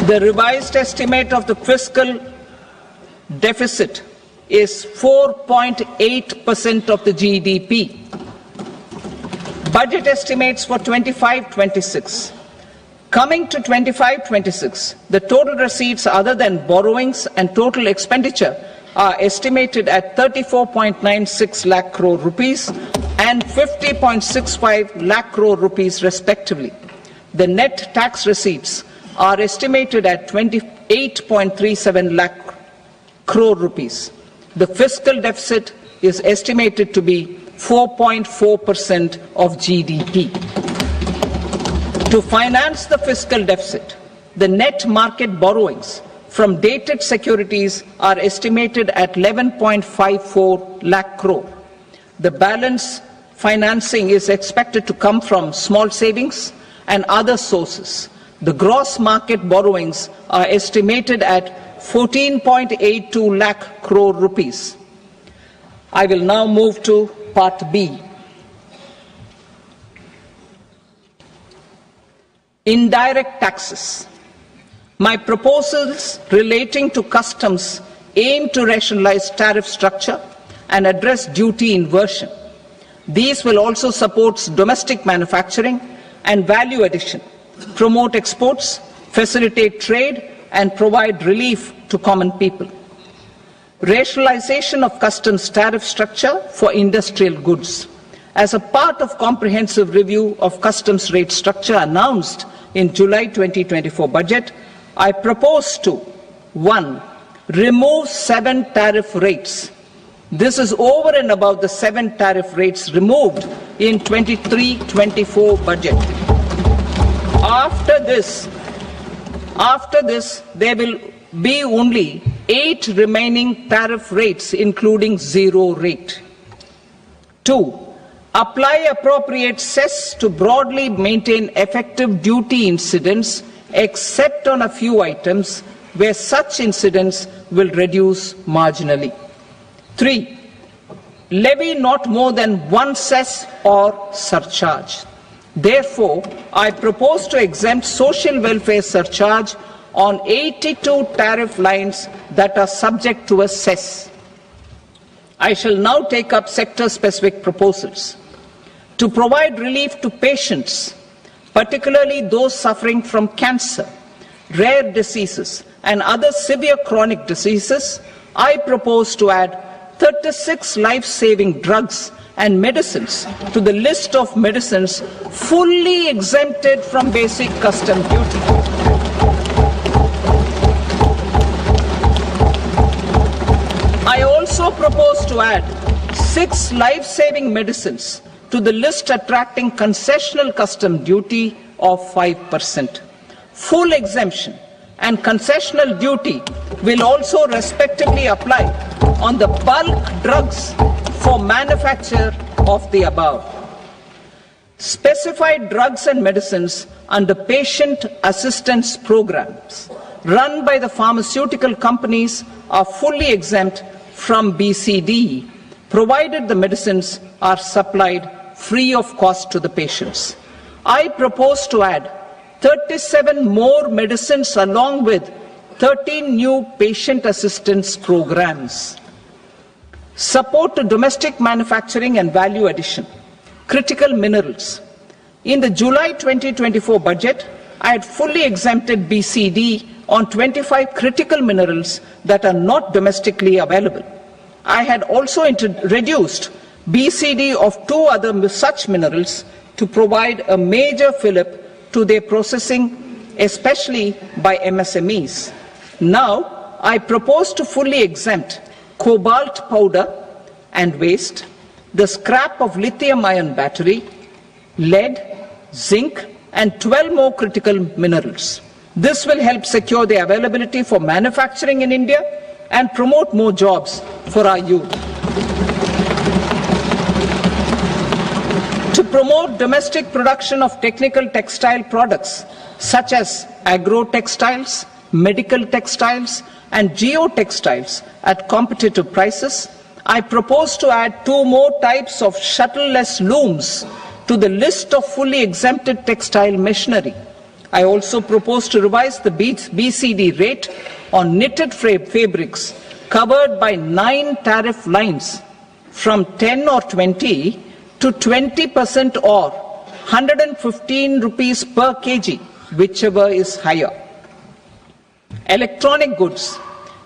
The revised estimate of the fiscal deficit is 4.8% of the GDP. Budget estimates for 25-26. Coming to 25-26, the total receipts other than borrowings and total expenditure are estimated at 34.96 lakh crore rupees and 50.65 lakh crore rupees respectively. The net tax receipts are estimated at 28.37 lakh crore rupees. The fiscal deficit is estimated to be 4.4% of GDP. To finance the fiscal deficit, the net market borrowings from dated securities are estimated at 11.54 lakh crore. The balance financing is expected to come from small savings and other sources. The gross market borrowings are estimated at 14.82 lakh crore rupees. I will now move to Part B. Indirect taxes. My proposals relating to customs aim to rationalize tariff structure and address duty inversion. These will also support domestic manufacturing and value addition, promote exports, facilitate trade, and provide relief to common people. Rationalization of customs tariff structure for industrial goods. As a part of comprehensive review of customs rate structure announced in July 2024 budget, I propose to 1. Remove 7 tariff rates. This is over and above the 7 tariff rates removed in 23-24 budget. After this, there will be only 8 remaining tariff rates, including 0 rate. 2. Apply appropriate cess to broadly maintain effective duty incidence, except on a few items where such incidence will reduce marginally. 3. Levy not more than 1 cess or surcharge. Therefore, I propose to exempt social welfare surcharge on 82 tariff lines that are subject to a cess. I shall now take up sector-specific proposals. To provide relief to patients, particularly those suffering from cancer, rare diseases, and other severe chronic diseases, I propose to add 36 life-saving drugs and medicines to the list of medicines fully exempted from basic custom duty. I also propose to add 6 life-saving medicines to the list attracting concessional custom duty of 5%. Full exemption and concessional duty will also respectively apply on the bulk drugs for manufacture of the above. Specified drugs and medicines under patient assistance programs run by the pharmaceutical companies are fully exempt from BCD, provided the medicines are supplied free of cost to the patients. I propose to add 37 more medicines along with 13 new patient assistance programs. Support to domestic manufacturing and value addition. Critical minerals. In the July 2024 budget, I had fully exempted BCD on 25 critical minerals that are not domestically available. I had also reduced BCD of 2 other such minerals to provide a major fillip to their processing, especially by MSMEs. Now, I propose to fully exempt cobalt powder and waste, the scrap of lithium-ion battery, lead, zinc, and 12 more critical minerals. This will help secure the availability for manufacturing in India and promote more jobs for our youth. To promote domestic production of technical textile products such as agro-textiles, medical textiles, and geotextiles at competitive prices, I propose to add 2 more types of shuttle-less looms to the list of fully exempted textile machinery. I also propose to revise the BCD rate on knitted fabrics covered by 9 tariff lines from 10 or 20 to 20% or 115 rupees per kg, whichever is higher. Electronic goods.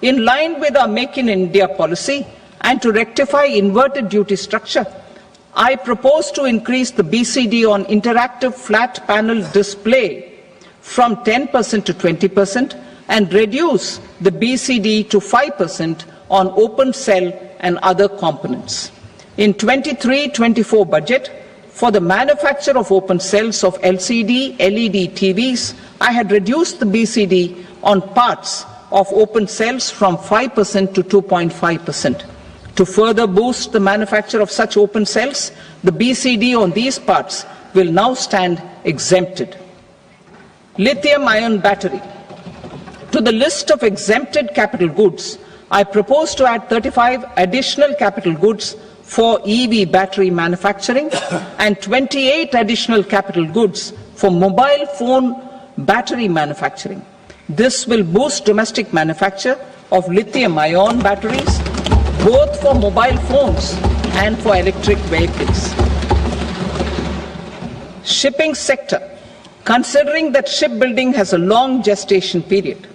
In line with our Make in India policy and to rectify inverted duty structure, I propose to increase the BCD on interactive flat panel display from 10% to 20% and reduce the BCD to 5% on open cell and other components. In 23-24 budget, for the manufacture of open cells of LCD, LED TVs, I had reduced the BCD on parts of open cells from 5% to 2.5%. To further boost the manufacture of such open cells, the BCD on these parts will now stand exempted. Lithium-ion battery. To the list of exempted capital goods, I propose to add 35 additional capital goods for EV battery manufacturing and 28 additional capital goods for mobile phone battery manufacturing. This will boost domestic manufacture of lithium-ion batteries, both for mobile phones and for electric vehicles. Shipping sector. Considering that shipbuilding has a long gestation period,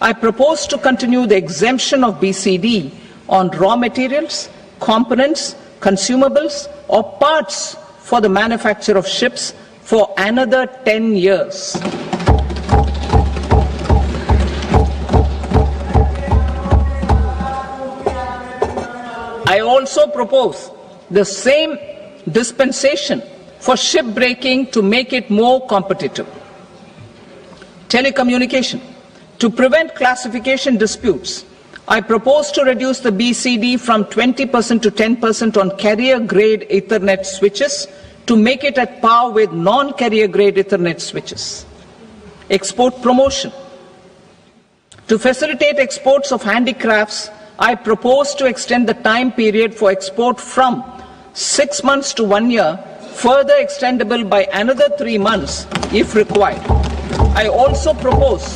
I propose to continue the exemption of BCD on raw materials, components, consumables, or parts for the manufacture of ships for another 10 years. I also propose the same dispensation for shipbreaking to make it more competitive. Telecommunication. To prevent classification disputes, I propose to reduce the BCD from 20% to 10% on carrier-grade Ethernet switches to make it at par with non-carrier-grade Ethernet switches. Export promotion. To facilitate exports of handicrafts, I propose to extend the time period for export from 6 months to 1 year, further extendable by another 3 months if required. I also propose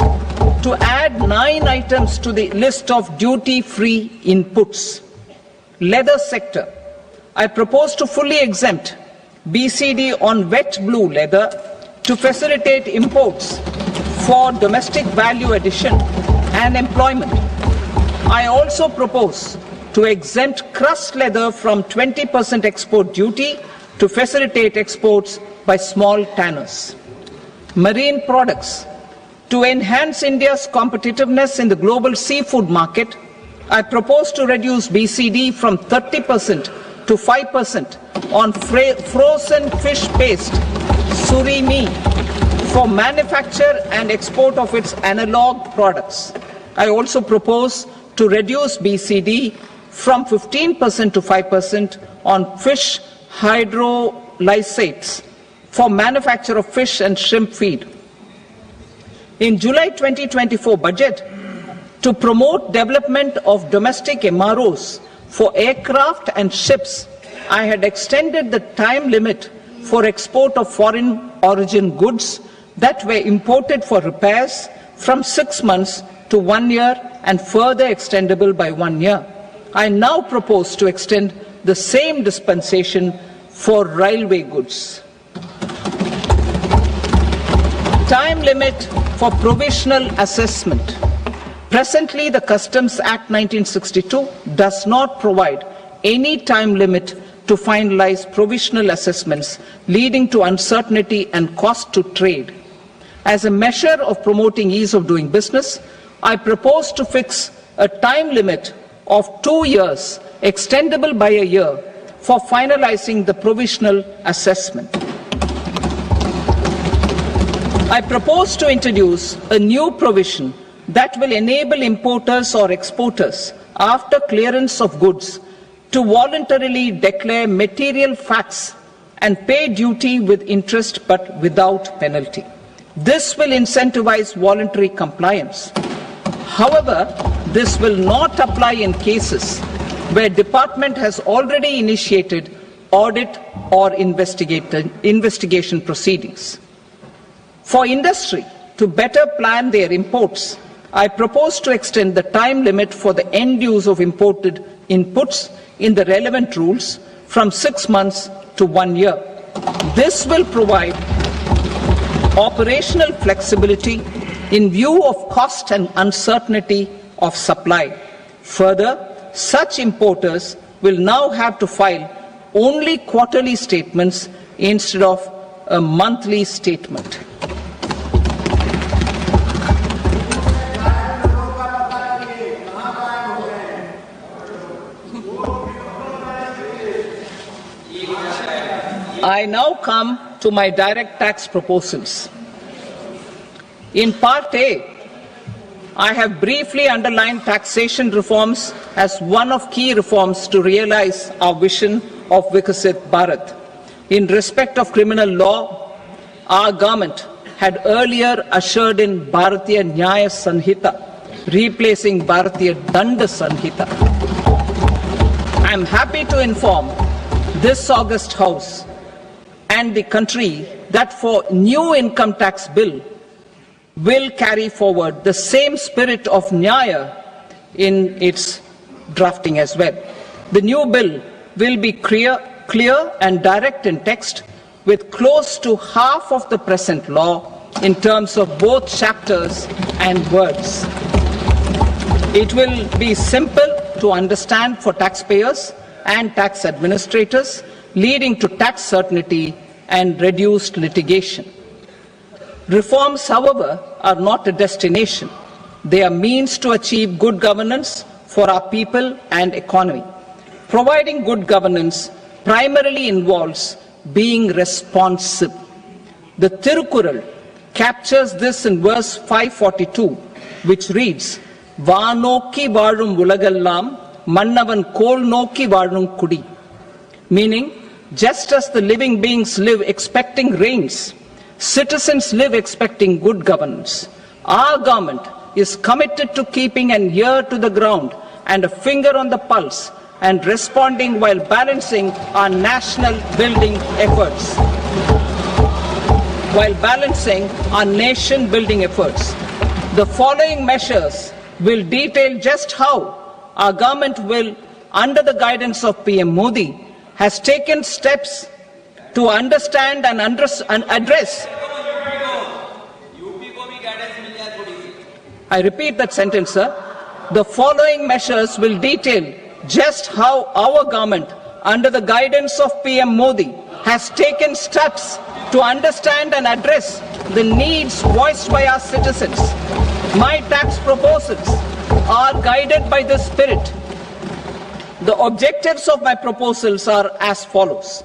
to add 9 items to the list of duty-free inputs. Leather sector. I propose to fully exempt BCD on wet blue leather to facilitate imports for domestic value addition and employment. I also propose to exempt crust leather from 20% export duty to facilitate exports by small tanners. Marine products. To enhance India's competitiveness in the global seafood market, I propose to reduce BCD from 30% to 5% on frozen fish paste, surimi, for manufacture and export of its analog products. I also propose to reduce BCD from 15% to 5% on fish hydrolysates for manufacture of fish and shrimp feed. In July 2024 budget, to promote development of domestic MROs for aircraft and ships, I had extended the time limit for export of foreign origin goods that were imported for repairs from 6 months to 1 year and further extendable by 1 year. I now propose to extend the same dispensation for railway goods. Time limit for provisional assessment. Presently, the Customs Act 1962 does not provide any time limit to finalize provisional assessments, leading to uncertainty and cost to trade. As a measure of promoting ease of doing business, I propose to fix a time limit of 2 years, extendable by a year, for finalizing the provisional assessment. I propose to introduce a new provision that will enable importers or exporters, after clearance of goods, to voluntarily declare material facts and pay duty with interest but without penalty. This will incentivize voluntary compliance. However, this will not apply in cases where department has already initiated audit or investigation proceedings. For industry to better plan their imports, I propose to extend the time limit for the end use of imported inputs in the relevant rules from 6 months to 1 year. This will provide operational flexibility in view of cost and uncertainty of supply. Further, such importers will now have to file only quarterly statements instead of a monthly statement. I now come to my direct tax proposals. In Part A, I have briefly underlined taxation reforms as one of key reforms to realize our vision of Vikasit Bharat. In respect of criminal law, our government had earlier ushered in Bharatiya Nyaya Sanhita, replacing Bharatiya Danda Sanhita. I am happy to inform this august House and the country that for new income tax bill will carry forward the same spirit of Nyaya in its drafting as well. The new bill will be clear and direct in text, with close to half of the present law in terms of both chapters and words. It will be simple to understand for taxpayers and tax administrators, leading to tax certainty and reduced litigation. Reforms, however, are not a destination. They are means to achieve good governance for our people and economy. Providing good governance primarily involves being responsive. The Tirukkural captures this in verse 542, which reads, "Vaanokki vaazhum ulagallam, mannavan kol nokki vaazhum kudi," meaning, just as the living beings live expecting rains, citizens live expecting good governance. Our government is committed to keeping an ear to the ground and a finger on the pulse and responding while balancing our national building efforts. The following measures will detail just how our government will, under the guidance of PM Modi, has taken steps to understand and address. I repeat that sentence, sir. The following measures will detail just how our government, under the guidance of PM Modi, has taken steps to understand and address the needs voiced by our citizens. My tax proposals are guided by this spirit. The objectives of my proposals are as follows.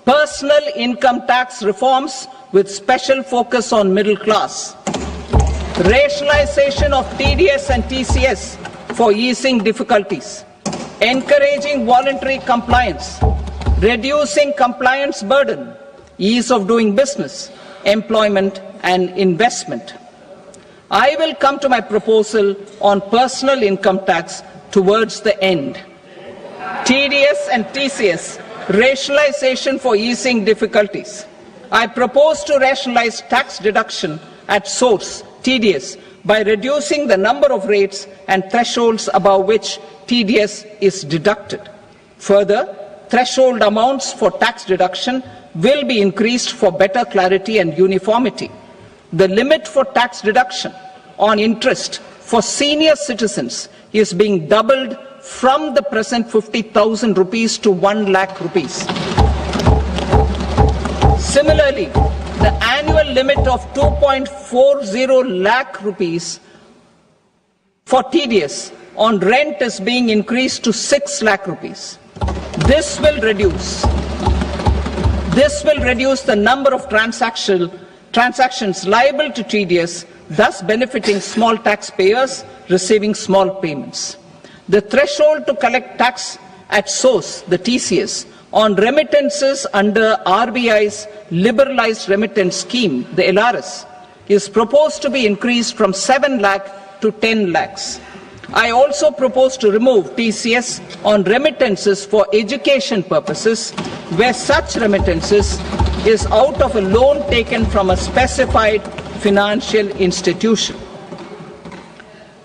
Personal income tax reforms with special focus on middle class. Rationalization of TDS and TCS for easing difficulties. Encouraging voluntary compliance. Reducing compliance burden. Ease of doing business, employment and investment. I will come to my proposal on personal income tax towards the end. TDS and TCS, rationalization for easing difficulties. I propose to rationalize tax deduction at source, TDS, by reducing the number of rates and thresholds above which TDS is deducted. Further, threshold amounts for tax deduction will be increased for better clarity and uniformity. The limit for tax deduction on interest for senior citizens is being doubled from the present 50,000 rupees to 1 lakh rupees. Similarly, the annual limit of 2.40 lakh rupees for TDS on rent is being increased to 6 lakh rupees. This will reduce the number of transactions liable to TDS, thus benefiting small taxpayers receiving small payments. The threshold to collect tax at source, the TCS, on remittances under RBI's liberalized remittance scheme, the LRS, is proposed to be increased from 7 lakh to 10 lakhs. I also propose to remove TCS on remittances for education purposes, where such remittances is out of a loan taken from a specified financial institution.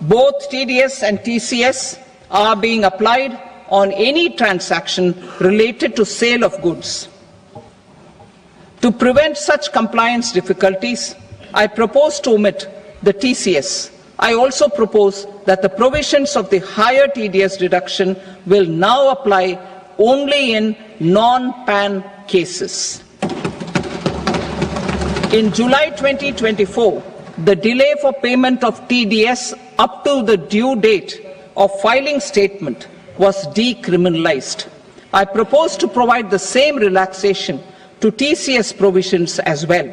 Both TDS and TCS are being applied on any transaction related to sale of goods. To prevent such compliance difficulties, I propose to omit the TCS. I also propose that the provisions of the higher TDS deduction will now apply only in non-PAN cases. In July 2024, the delay for payment of TDS up to the due date of filing statement was decriminalized. I propose to provide the same relaxation to TCS provisions as well.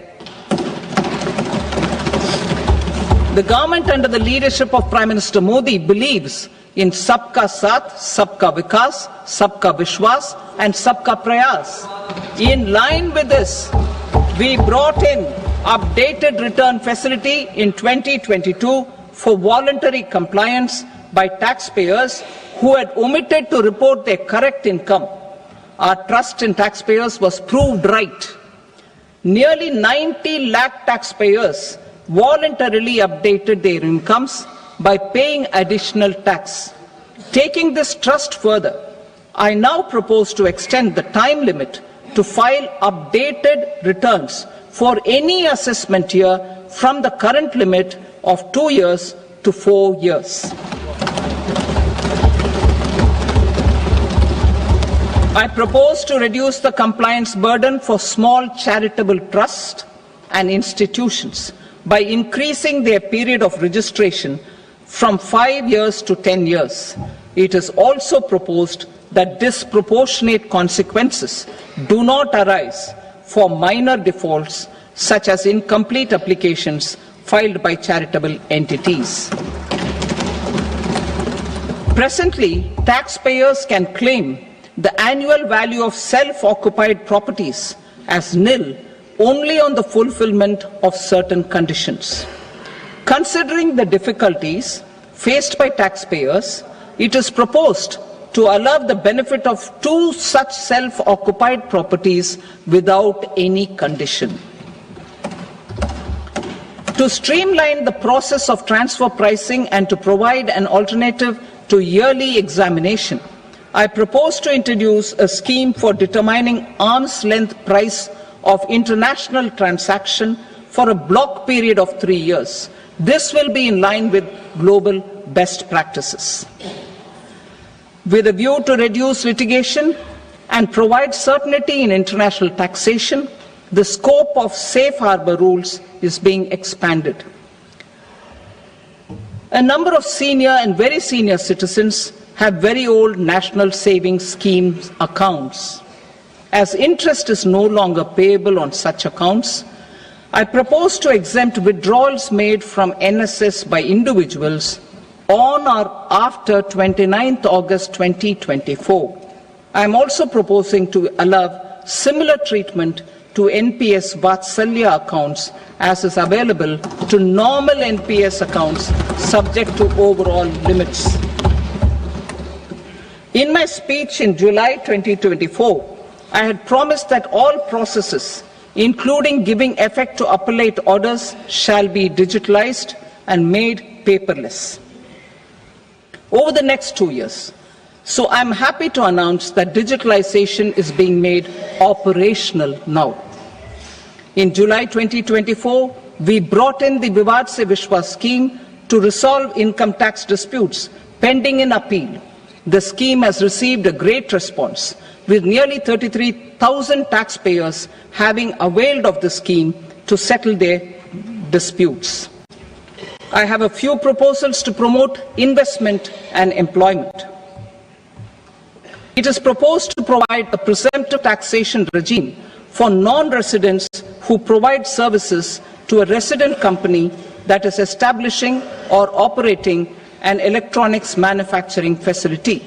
The government under the leadership of Prime Minister Modi believes in Sabka Saath, Sabka Vikas, Sabka Vishwas and Sabka Prayas. In line with this, we brought in updated return facility in 2022 for voluntary compliance by taxpayers who had omitted to report their correct income. Our trust in taxpayers was proved right. Nearly 90 lakh taxpayers voluntarily updated their incomes by paying additional tax. Taking this trust further, I now propose to extend the time limit to file updated returns for any assessment year from the current limit of 2 years to 4 years. I propose to reduce the compliance burden for small charitable trusts and institutions by increasing their period of registration from 5 years to 10 years. It is also proposed that disproportionate consequences do not arise for minor defaults such as incomplete applications filed by charitable entities. Presently, taxpayers can claim the annual value of self-occupied properties as nil only on the fulfillment of certain conditions. Considering the difficulties faced by taxpayers, it is proposed to allow the benefit of 2 such self-occupied properties without any condition. To streamline the process of transfer pricing and to provide an alternative to yearly examination, I propose to introduce a scheme for determining arm's length price of international transaction for a block period of 3 years. This will be in line with global best practices. With a view to reduce litigation and provide certainty in international taxation, the scope of safe harbor rules is being expanded. A number of senior and very senior citizens have very old national savings schemes accounts. As interest is no longer payable on such accounts, I propose to exempt withdrawals made from NSS by individuals on or after 29th August 2024. I am also proposing to allow similar treatment to NPS Vatsalya accounts as is available to normal NPS accounts subject to overall limits. In my speech in July 2024, I had promised that all processes, including giving effect to appellate orders, shall be digitalized and made paperless over the next 2 years. So I'm happy to announce that digitalization is being made operational now. In July 2024, we brought in the Vivad Se Vishwas scheme to resolve income tax disputes pending in appeal. The scheme has received a great response, with nearly 33,000 taxpayers having availed of the scheme to settle their disputes. I have a few proposals to promote investment and employment. It is proposed to provide a presumptive taxation regime for non-residents who provide services to a resident company that is establishing or operating an electronics manufacturing facility.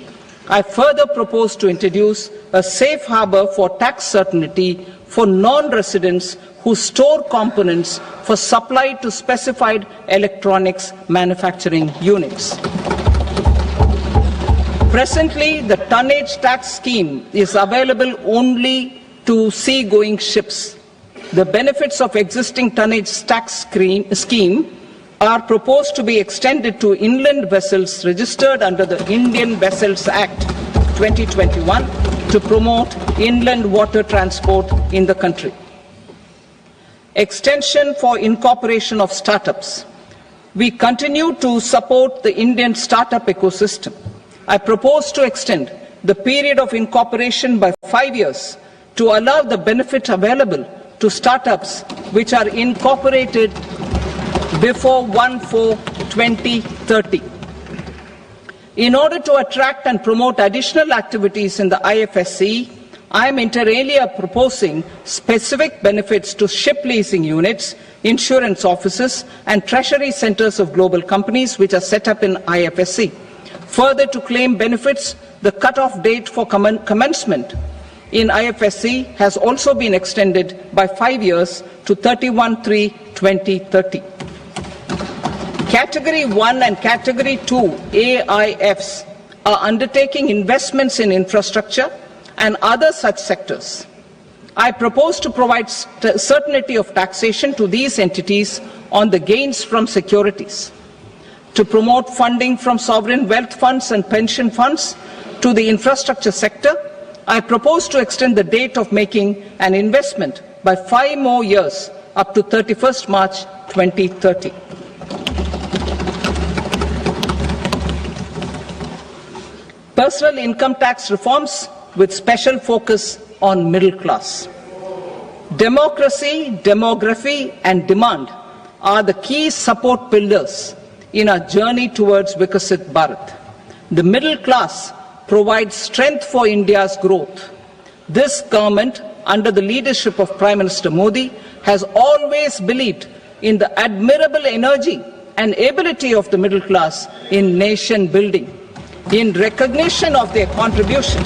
I further propose to introduce a safe harbor for tax certainty for non-residents who store components for supply to specified electronics manufacturing units. Presently, the tonnage tax scheme is available only to sea-going ships. The benefits of existing tonnage tax scheme are proposed to be extended to inland vessels registered under the Indian Vessels Act 2021 to promote inland water transport in the country. Extension for incorporation of startups. We continue to support the Indian startup ecosystem. I propose to extend the period of incorporation by 5 years to allow the benefit available to startups which are incorporated before 1/4/2030. In order to attract and promote additional activities in the IFSC, I am inter alia proposing specific benefits to ship leasing units, insurance offices, and treasury centers of global companies which are set up in IFSC. Further, to claim benefits, the cut-off date for commencement in IFSC has also been extended by 5 years to 31/3/2030. Category 1 and Category 2 AIFs are undertaking investments in infrastructure and other such sectors. I propose to provide certainty of taxation to these entities on the gains from securities, to promote funding from sovereign wealth funds and pension funds to the infrastructure sector, I propose to extend the date of making an investment by 5 more years up to 31st March 2030. Personal income tax reforms with special focus on middle class. Democracy, demography and demand are the key support pillars in our journey towards Vikasit Bharat. The middle class provides strength for India's growth. This government, under the leadership of Prime Minister Modi, has always believed in the admirable energy and ability of the middle class in nation building. In recognition of their contribution,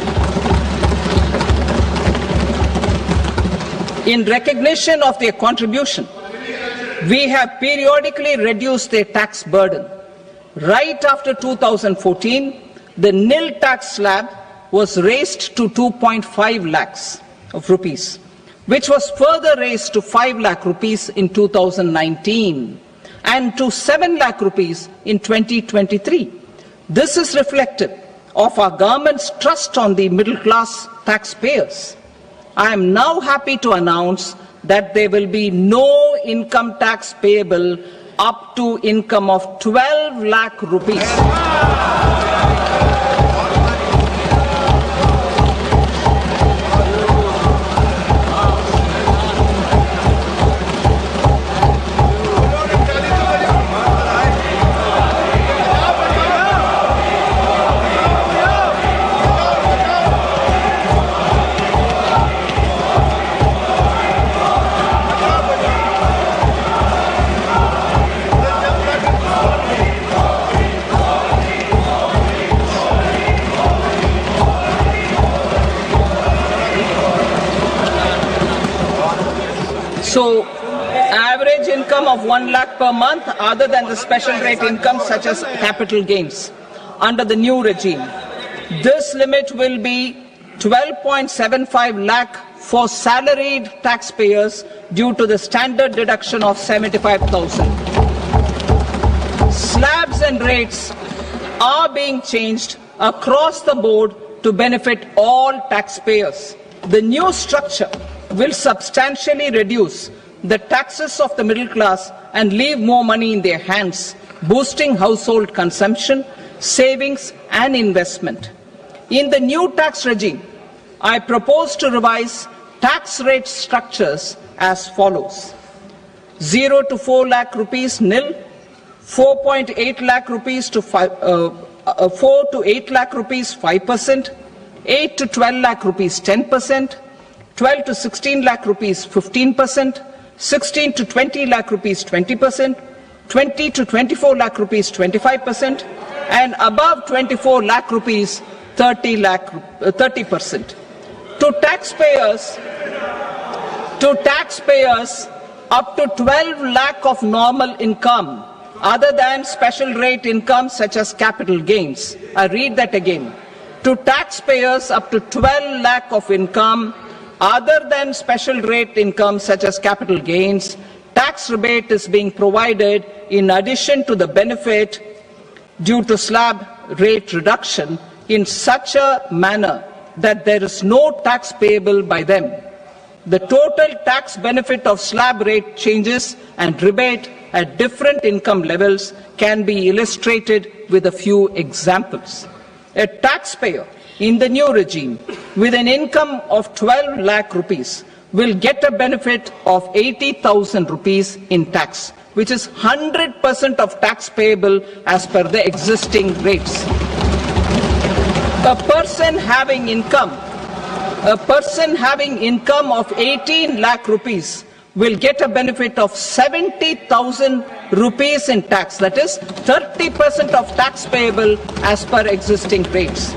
we have periodically reduced their tax burden. Right after 2014, the nil tax slab was raised to 2.5 lakhs of rupees, which was further raised to 5 lakh rupees in 2019 and to 7 lakh rupees in 2023. This is reflective of our government's trust on the middle class taxpayers. I am now happy to announce that there will be no income tax payable up to income of 12 lakh rupees. So, average income of 1 lakh per month other than the special rate income such as capital gains under the new regime. This limit will be 12.75 lakh for salaried taxpayers due to the standard deduction of 75,000. Slabs and rates are being changed across the board to benefit all taxpayers. The new structure will substantially reduce the taxes of the middle class and leave more money in their hands, boosting household consumption, savings and investment. In the new tax regime, I propose to revise tax rate structures as follows: 0 to 4 lakh rupees nil, 4.8 lakh rupees to 4 to 8 lakh rupees 5%, 8 to 12 lakh rupees 10%, 12 to 16 lakh rupees 15%, 16 to 20 lakh rupees 20%, 20 to 24 lakh rupees 25%, and above 24 lakh rupees 30%. To taxpayers up to 12 lakh of normal income other than special rate income such as capital gains. I read that again. To taxpayers up to 12 lakh of income other than special rate income such as capital gains, tax rebate is being provided in addition to the benefit due to slab rate reduction in such a manner that there is no tax payable by them. The total tax benefit of slab rate changes and rebate at different income levels can be illustrated with a few examples. A taxpayer in the new regime with an income of 12 lakh rupees will get a benefit of 80,000 rupees in tax, which is 100% of tax payable as per the existing rates. A person having income of 18 lakh rupees will get a benefit of 70,000 rupees in tax, that is 30% of tax payable as per existing rates.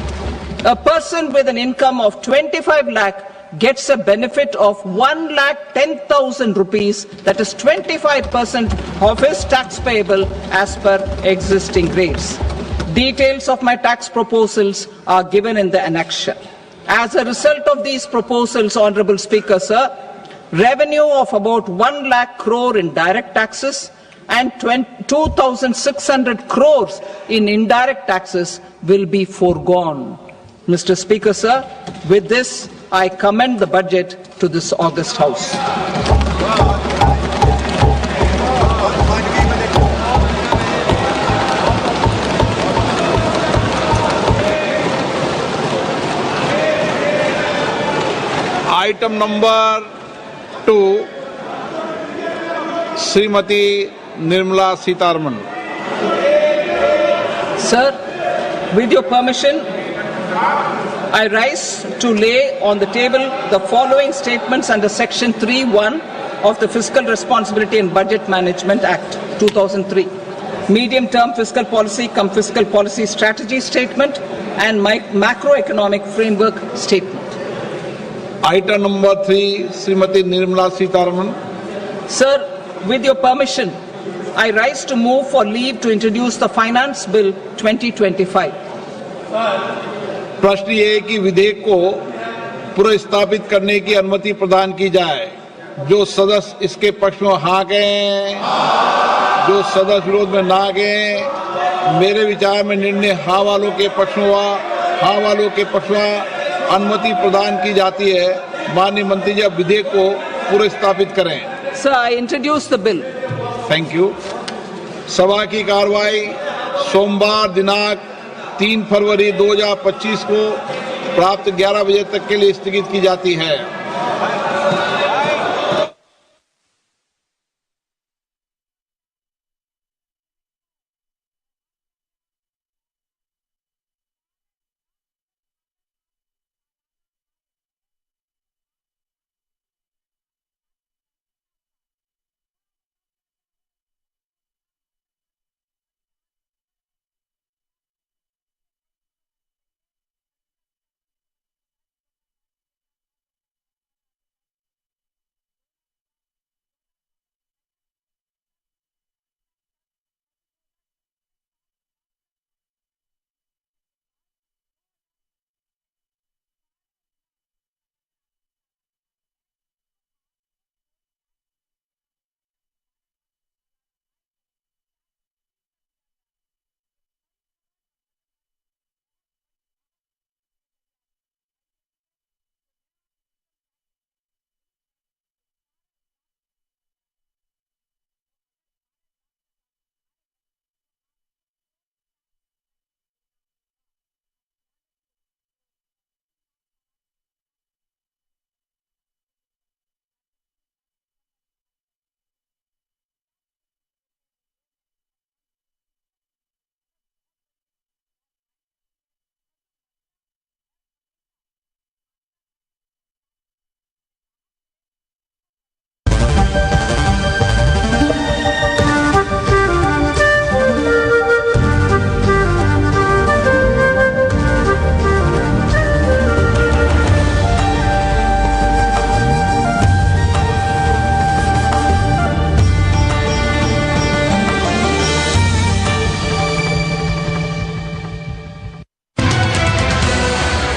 A person with an income of 25 lakh gets a benefit of 1,10,000 rupees, that is 25% of his tax payable as per existing rates. Details of my tax proposals are given in the annexure. As a result of these proposals, Honourable Speaker, sir, revenue of about 1 lakh crore in direct taxes and 2,600 crores in indirect taxes will be foregone. Mr. Speaker, sir, with this, I commend the budget to this august House. Item number 2, Shrimati Nirmala Sitharaman. Sir, with your permission, I rise to lay on the table the following statements under Section 3(1) of the Fiscal Responsibility and Budget Management Act 2003. Medium-term fiscal policy cum fiscal policy strategy statement and macroeconomic framework statement. Item number 3, Shrimati Nirmala Sitharaman. Sir, with your permission, I rise to move for leave to introduce the Finance Bill 2025. प्रश्न ये है कि विधेयक को पुनर्स्थापित करने की अनुमति प्रदान की जाए। जो सदस्य इसके पक्ष में हाँ कहें, जो सदस्य विरोध में ना कहें। मेरे विचार में निर्णय हाँ वालों के पक्ष में हुआ, हाँ वालों के पक्ष में अनुमति प्रदान की जाती है। माननीय मंत्री जी, अब विधेयक को पुनर्स्थापित करें। Sir, I introduce the bill. Thank you. सभा की कार्रवाई सोमवार दिनांक 3 फरवरी 2025 को प्राप्त 11 बजे तक के लिए स्थगित की जाती है।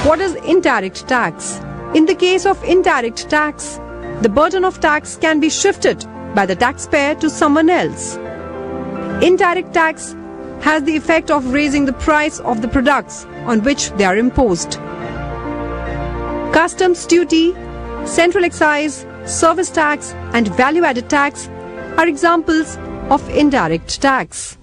What is indirect tax? In the case of indirect tax, the burden of tax can be shifted by the taxpayer to someone else. Indirect tax has the effect of raising the price of the products on which they are imposed. Customs duty, central excise, service tax and value-added tax are examples of indirect tax.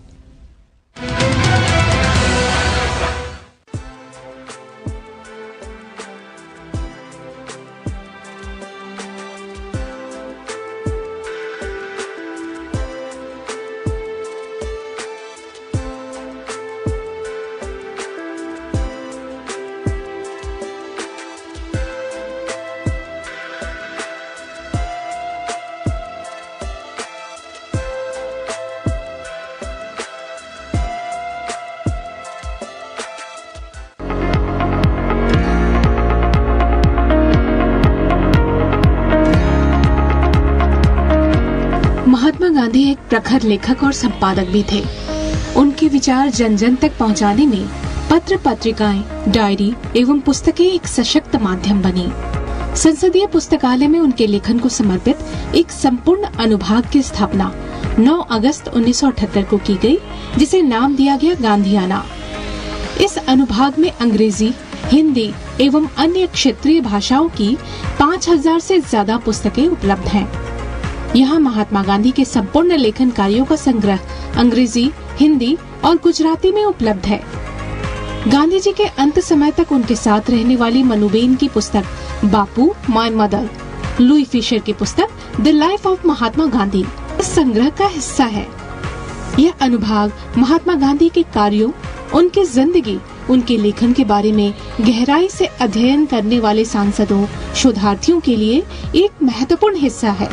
Mahatma Gandhi एक प्रखर लेखक और संपादक भी थे। उनके विचार जन जन तक पहुंचाने में पत्र पत्रिकाएं, डायरी एवं पुस्तकें एक सशक्त माध्यम बनी। संसदीय पुस्तकालय में उनके लेखन को समर्पित एक संपूर्ण अनुभाग की स्थापना 9 अगस्त 1978 को की गई, जिसे नाम दिया गया गांधीयाना। इस अनुभाग में अंग्रेजी, हिंदी एवं अन्य क्षेत्रीय भाषाओं की 5000 से ज्यादा पुस्तकें उपलब्ध हैं। यहाँ महात्मा गांधी के संपूर्ण लेखन कार्यों का संग्रह अंग्रेजी, हिंदी और गुजराती में उपलब्ध है। गांधी जी के अंत समय तक उनके साथ रहने वाली मनुबेन की पुस्तक बापू माय मदर, लुई फिशर की पुस्तक the life of Mahatma Gandhi इस संग्रह का हिस्सा है। यह अनुभाग महात्मा गांधी के कार्यों, उनकी जिंदगी, उनके लेखन के बारे में गहराई से अध्ययन करने वाले सांसदों, शोधार्थियों के लिए एक महत्वपूर्ण हिस्सा है।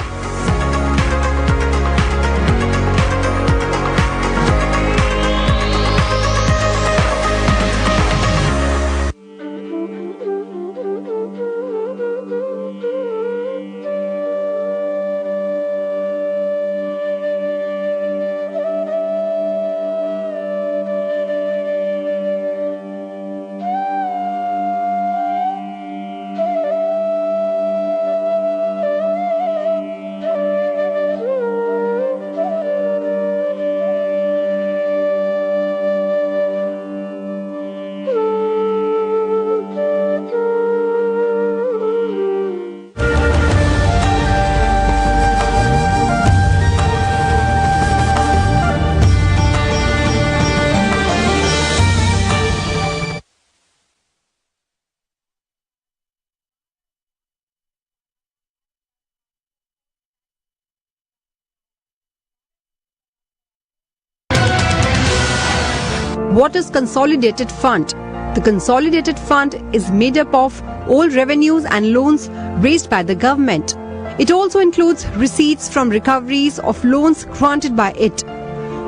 What is Consolidated Fund? The Consolidated Fund is made up of all revenues and loans raised by the government. It also includes receipts from recoveries of loans granted by it.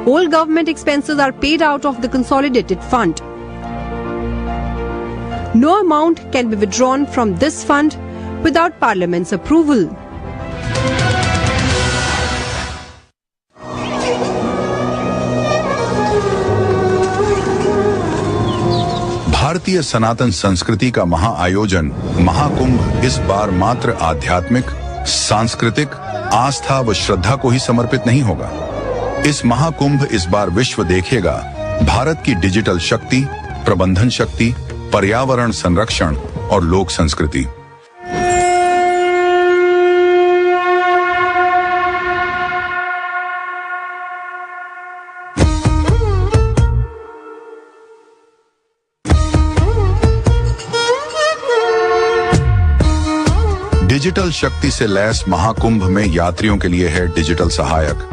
All government expenses are paid out of the Consolidated Fund. No amount can be withdrawn from this fund without Parliament's approval. भारतीय सनातन संस्कृति का महाआयोजन महाकुंभ इस बार मात्र आध्यात्मिक, सांस्कृतिक आस्था व श्रद्धा को ही समर्पित नहीं होगा। इस महाकुंभ इस बार विश्व देखेगा भारत की डिजिटल शक्ति, प्रबंधन शक्ति, पर्यावरण संरक्षण और लोक संस्कृति। डिजिटल शक्ति से लैस महाकुंभ में यात्रियों के लिए है डिजिटल सहायक,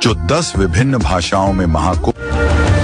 जो 10 विभिन्न भाषाओं में महाकुंभ